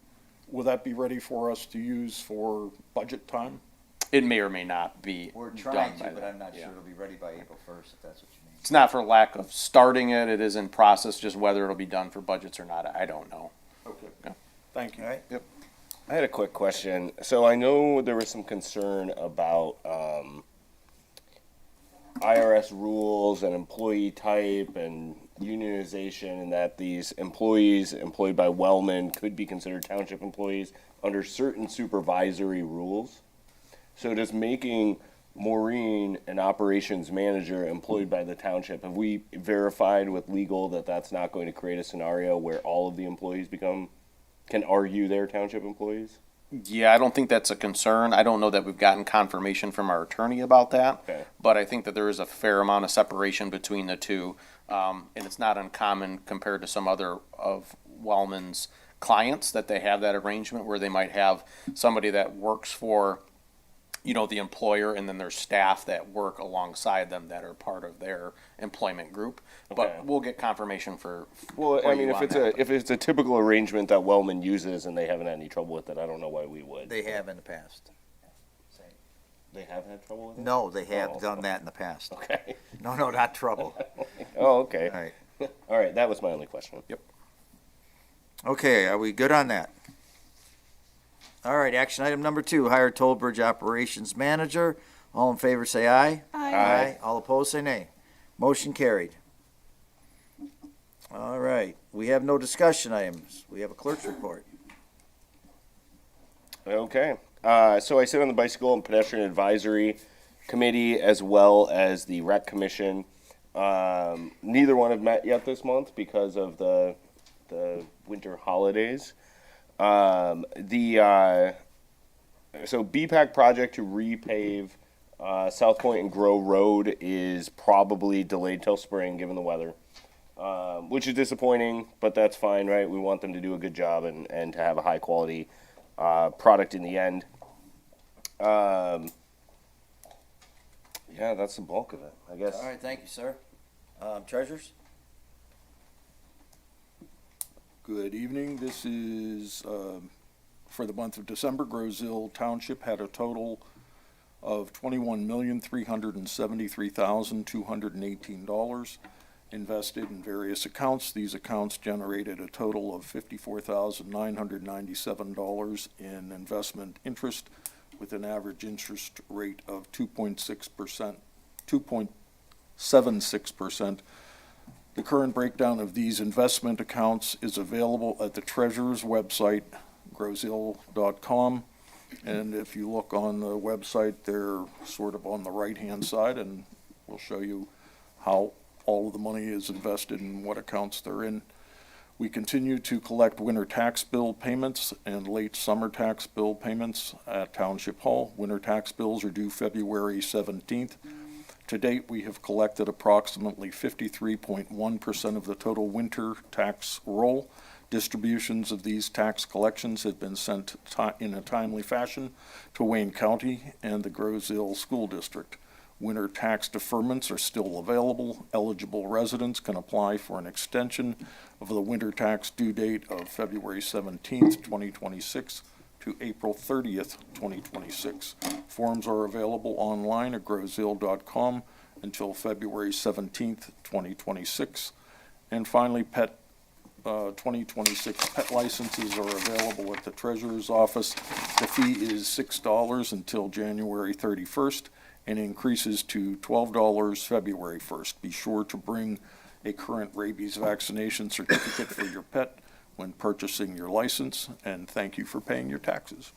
will that be ready for us to use for budget time? It may or may not be We're done trying by to, but then. I'm not Yeah. sure it'll be ready by April 1st, if that's what you mean. It's not for lack of starting it, it is in process, just whether it'll be done for budgets or not, I don't know. Okay. Yeah. Thank you. All right? I had a quick question. So I know there was some concern about IRS rules and employee type and unionization, and that these employees employed by Wellman could be considered township employees under certain supervisory rules. So does making Maureen an operations manager employed by the township, have we verified with legal that that's not going to create a scenario where all of the employees can argue they're township employees? Yeah, I don't think that's a concern. I don't know that we've gotten confirmation from our attorney about that. Okay. But I think that there is a fair amount of separation between the two. And it's not uncommon compared to some other of Wellman's clients that they have that arrangement where they might have somebody that works for, the employer, and then there's staff that work alongside them that are part of their employment group. Okay. But we'll get confirmation for. Well, for I you mean, on that, but- if it's a typical arrangement that Wellman uses and they haven't had any trouble with it, I don't know why we would. They have in the past. They have had trouble with it? No, they have Oh. done that in the past. Okay. No, not trouble. Oh, okay. All right. All right, that was my only question. Yep. Okay, are we good on that? All right, action item number 2, hire toll bridge operations manager. All in favor, say aye. Aye. All opposed, say nay. Motion carried. All right, we have no discussion items. We have a clerk's report. Okay. So I sit on the Bicycle and Pedestrian Advisory Committee as well as the Rec Commission. Neither one have met yet this month because of the winter holidays. So BPAC project to repave South Point and Grow Road is probably delayed till spring given the weather. which is disappointing, but that's fine, right? We want them to do a good job and to have a high quality product in the end. Yeah, that's the bulk of it, I guess. All right, thank you, sir. Treasurers? Good evening. This is, for the month of December, Grosville Township had a total of $21,373,218 invested in various accounts. These accounts generated a total of $54,997 in investment interest, with an average interest rate of 2.6%, 2.76%. The current breakdown of these investment accounts is available at the Treasurer's website, grosville.com. And if you look on the website, they're sort of on the right-hand side, and we'll show you how all of the money is invested and what accounts they're in. We continue to collect winter tax bill payments and late summer tax bill payments at Township Hall. Winter tax bills are due February 17th. To date, we have collected approximately 53.1% of the total winter tax roll. Distributions of these tax collections have been sent in a timely fashion to Wayne County and the Grosville School District. Winter tax deferments are still available. Eligible residents can apply for an extension of the winter tax due date of February 17th, 2026 to April 30th, 2026. Forms are available online at grosville.com until February 17th, 2026. And finally, 2026 pet licenses are available at the Treasurer's office. The fee is $6 until January 31st. And increases to $12 February 1st. Be sure to bring a current rabies vaccination certificate for your pet when purchasing your license, and thank you for paying your taxes.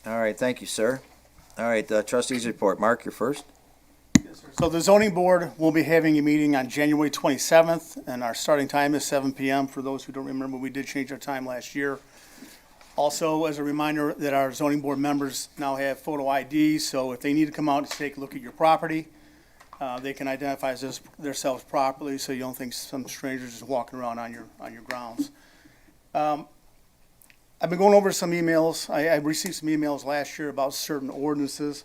All right, thank you, sir. All right, trustees report. Mark, you're first. So the zoning board will be having a meeting on January 27th, and our starting time is 7 p.m. For those who don't remember, we did change our time last year. Also, as a reminder that our zoning board members now have photo ID, so if they need to come out and take a look at your property, they can identify themselves properly, so you don't think some strangers just walking around on your grounds. I've been going over some emails. I received some emails last year about certain ordinances.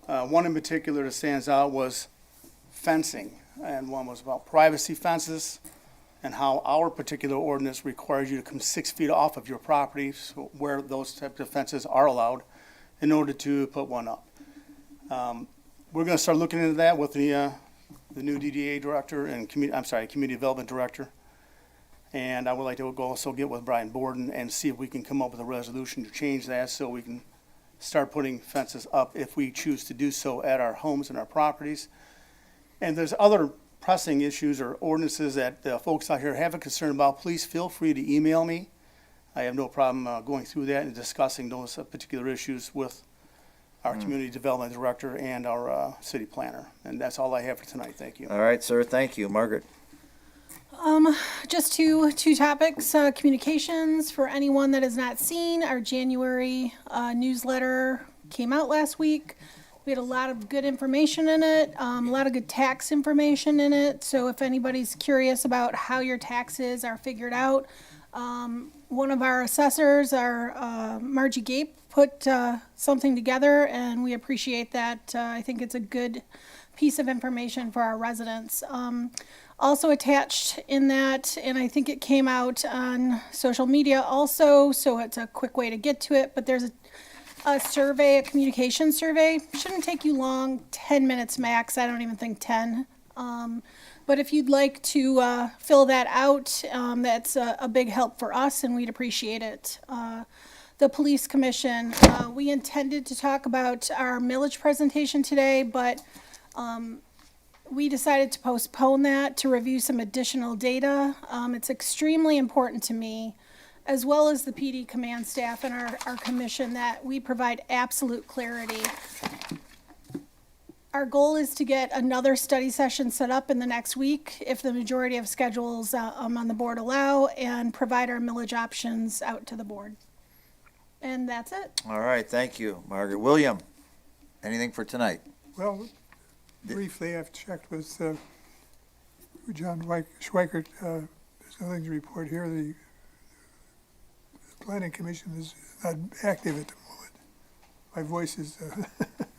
One in particular that stands out was fencing, and one was about privacy fences, and how our particular ordinance requires you to come 6 feet off of your property, so where those types of fences are allowed, in order to put one up. We're gonna start looking into that with the new DDA director and community development director. And I would like to also get with Brian Borden and see if we can come up with a resolution to change that, so we can start putting fences up if we choose to do so at our homes and our properties. And there's other pressing issues or ordinances that folks out here have a concern about. Please feel free to email me. I have no problem going through that and discussing those particular issues with our community development director and our city planner. And that's all I have for tonight. Thank you. All right, sir, thank you. Margaret? Just two topics. Communications, for anyone that has not seen, our January newsletter came out last week. We had a lot of good information in it, a lot of good tax information in it. So if anybody's curious about how your taxes are figured out, one of our assessors, our Margie Gape, put something together, and we appreciate that. I think it's a good piece of information for our residents. Also attached in that, and I think it came out on social media also, so it's a quick way to get to it, but there's a survey, a communication survey. Shouldn't take you long, 10 minutes max. I don't even think 10. But if you'd like to fill that out, that's a big help for us, and we'd appreciate it. The Police Commission, we intended to talk about our millage presentation today, but we decided to postpone that to review some additional data. It's extremely important to me, as well as the PD command staff and our commission, that we provide absolute clarity. Our goal is to get another study session set up in the next week, if the majority of schedules on the board allow, and provide our millage options out to the board. And that's it. All right, thank you, Margaret. William, anything for tonight? Well, briefly, I've checked with John Schweikert, there's nothing to report here. The Planning Commission is not active at the moment. My voice is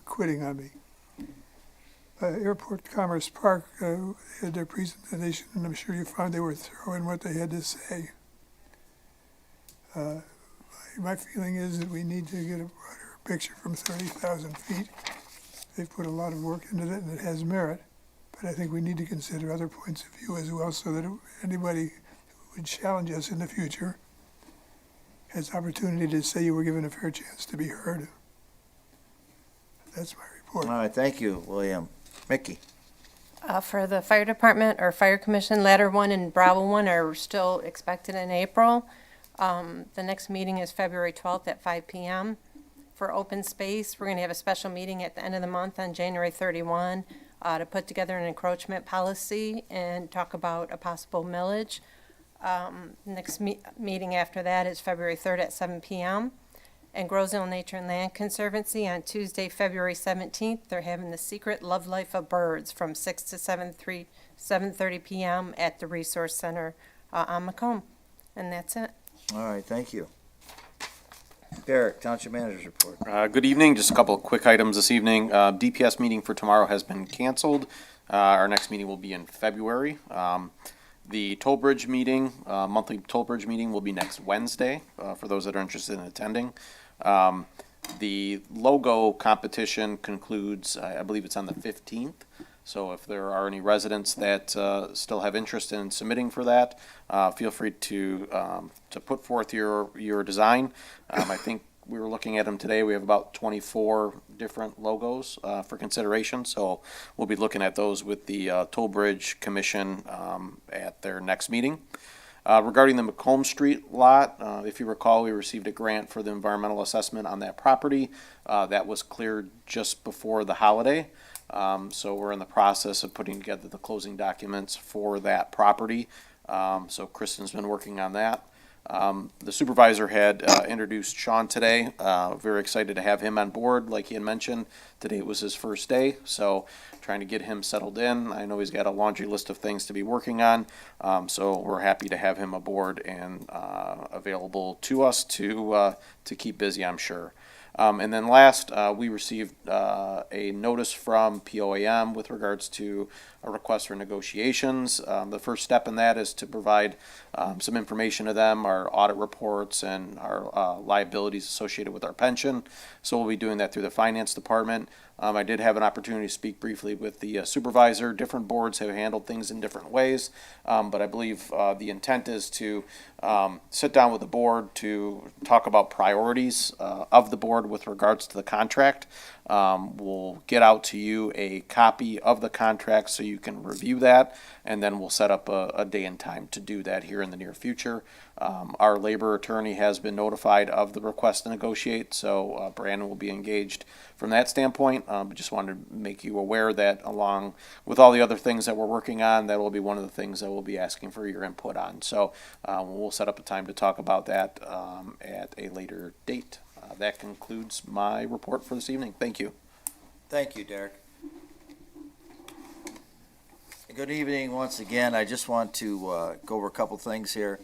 quitting on me. Airport Commerce Park had their presentation, and I'm sure you found they were thorough in what they had to say. My feeling is that we need to get a broader picture from 30,000 feet. They've put a lot of work into that, and it has merit. But I think we need to consider other points of view as well, so that anybody who would challenge us in the future has opportunity to say you were given a fair chance to be heard. That's my report. All right, thank you, William. Mickey? For the fire department or fire commission, ladder 1 and Bravo 1 are still expected in April. The next meeting is February 12th at 5 p.m. For open space, we're going to have a special meeting at the end of the month on January 31 to put together an encroachment policy and talk about a possible millage. Next meeting after that is February 3rd at 7 p.m. And Grosville Nature and Land Conservancy on Tuesday, February 17th, they're having the Secret Love Life of Birds from 6 to 7:30 p.m. at the Resource Center on Macomb. And that's it. All right, thank you. Derek, Township Manager's Report. Good evening. Just a couple of quick items this evening. DPS meeting for tomorrow has been canceled. Our next meeting will be in February. The toll bridge meeting, monthly toll bridge meeting, will be next Wednesday for those that are interested in attending. The logo competition concludes, I believe it's on the 15th. So if there are any residents that still have interest in submitting for that, feel free to put forth your design. I think we were looking at them today. We have about 24 different logos for consideration. So we'll be looking at those with the Toll Bridge Commission at their next meeting. Regarding the Macomb Street lot, if you recall, we received a grant for the environmental assessment on that property. That was cleared just before the holiday. So we're in the process of putting together the closing documents for that property. So Kristen's been working on that. The supervisor had introduced Sean today. Very excited to have him on board. Like he had mentioned, today was his first day, so trying to get him settled in. I know he's got a laundry list of things to be working on, so we're happy to have him aboard and available to us to keep busy, I'm sure. And then last, we received a notice from POAM with regards to a request for negotiations. The first step in that is to provide some information to them, our audit reports and our liabilities associated with our pension. So we'll be doing that through the finance department. I did have an opportunity to speak briefly with the supervisor. Different boards have handled things in different ways, but I believe the intent is to sit down with the board to talk about priorities of the board with regards to the contract. We'll get out to you a copy of the contract so you can review that, and then we'll set up a day and time to do that here in the near future. Our labor attorney has been notified of the request to negotiate, so Brandon will be engaged from that standpoint. But just wanted to make you aware that along with all the other things that we're working on, that will be one of the things that we'll be asking for your input on. So we'll set up a time to talk about that at a later date. That concludes my report for this evening. Thank you. Thank you, Derek. Good evening once again. I just want to go over a couple things here.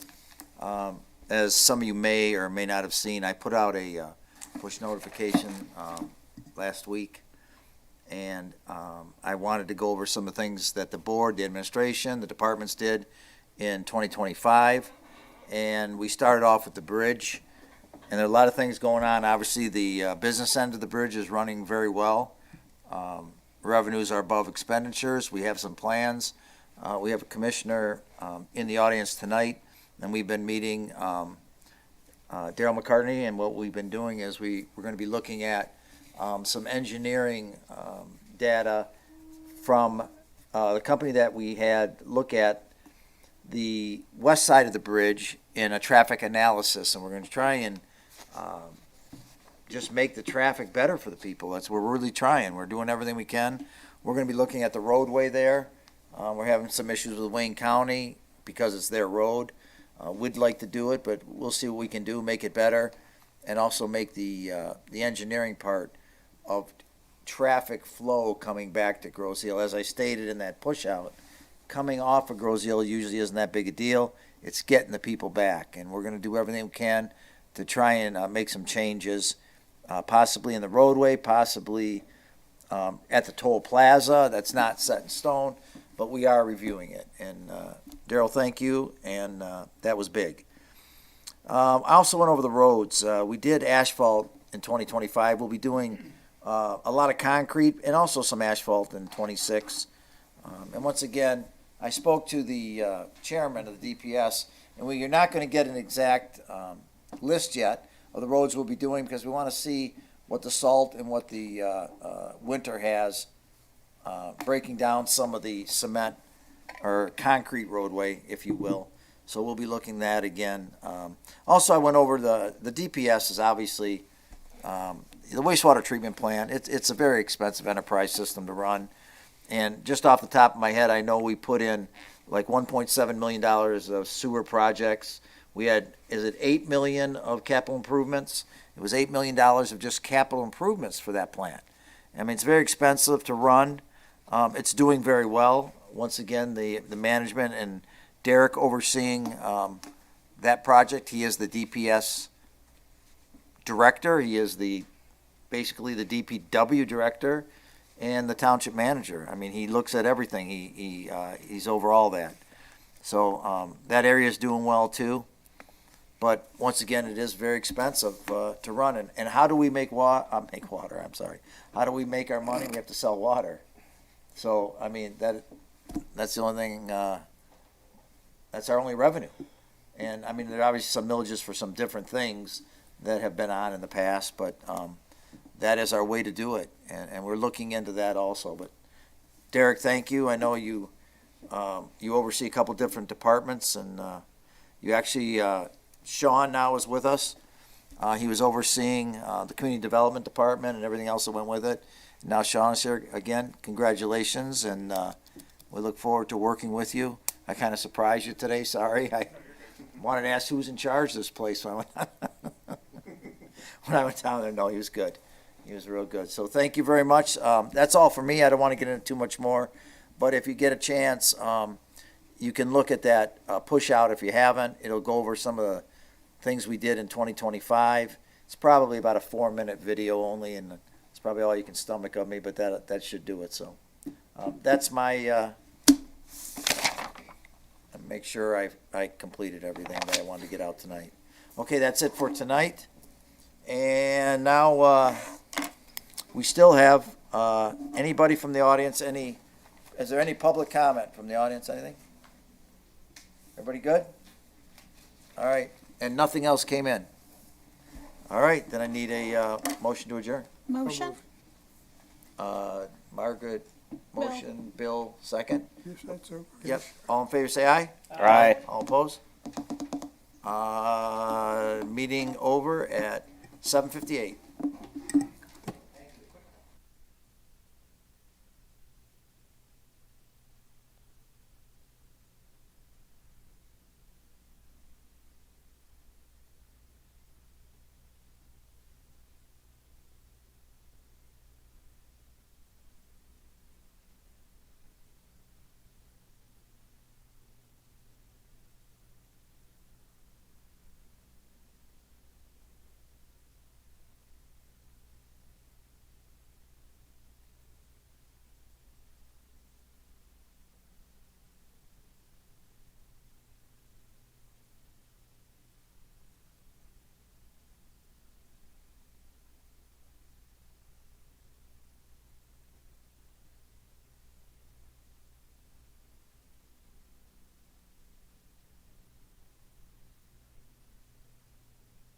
As some of you may or may not have seen, I put out a push notification last week, and I wanted to go over some of the things that the board, the administration, the departments did in 2025. And we started off with the bridge, and there are a lot of things going on. Obviously, the business end of the bridge is running very well. Revenues are above expenditures. We have some plans. We have a commissioner in the audience tonight, and we've been meeting Daryl McCartney, and what we've been doing is we're going to be looking at some engineering data from the company that we had look at the west side of the bridge in a traffic analysis, and we're going to try and just make the traffic better for the people. That's what we're really trying. We're doing everything we can. We're going to be looking at the roadway there. We're having some issues with Wayne County because it's their road. We'd like to do it, but we'll see what we can do, make it better, and also make the engineering part of traffic flow coming back to Grosse Ile. As I stated in that push out, coming off of Groseal usually isn't that big a deal. It's getting the people back, and we're gonna do everything we can to try and make some changes, possibly in the roadway, possibly at the toll plaza. That's not set in stone, but we are reviewing it. And Daryl, thank you, and that was big. I also went over the roads. We did asphalt in 2025. We'll be doing a lot of concrete and also some asphalt in 26. And once again, I spoke to the chairman of the DPS, and you're not going to get an exact list yet of the roads we'll be doing because we want to see what the salt and what the winter has, breaking down some of the cement or concrete roadway, if you will. So we'll be looking at that again. Also, I went over the DPS is obviously the wastewater treatment plant. It's a very expensive enterprise system to run. And just off the top of my head, I know we put in like $1.7 million of sewer projects. We had, is it 8 million of capital improvements? It was $8 million of just capital improvements for that plant. I mean, it's very expensive to run. It's doing very well. Once again, the management and Derek overseeing that project. He is the DPS director. He is basically the DPW director and the township manager. I mean, he looks at everything. He's over all that. So that area is doing well too. But once again, it is very expensive to run. And how do we make water? I'm sorry. How do we make our money? We have to sell water. So I mean that's the only thing. That's our only revenue. And I mean, there are obviously some millages for some different things that have been on in the past, but that is our way to do it, and we're looking into that also. But Derek, thank you. I know you oversee a couple different departments, and you actually Sean now is with us. He was overseeing the community development department and everything else that went with it. Now Sean is here again. Congratulations, and we look forward to working with you. I kind of surprised you today. Sorry, I wanted to ask who's in charge of this place when I went down there. No, he was good. He was real good. So thank you very much. That's all for me. I don't want to get into too much more, but if you get a chance, you can look at that push out if you haven't. It'll go over some of the things we did in 2025. It's probably about a 4-minute video only, and it's probably all you can stomach of me, but that should do it. So that's my make sure I completed everything that I wanted to get out tonight. Okay, that's it for tonight. And now we still have anybody from the audience. Is there any public comment from the audience? Anything? Everybody good? All right. And nothing else came in. All right. Then I need a motion to adjourn. Motion? Margaret, motion. Bill, second. Yes, that's okay. Yep. All in favor, say aye. Aye. All opposed? Meeting over at 7:58.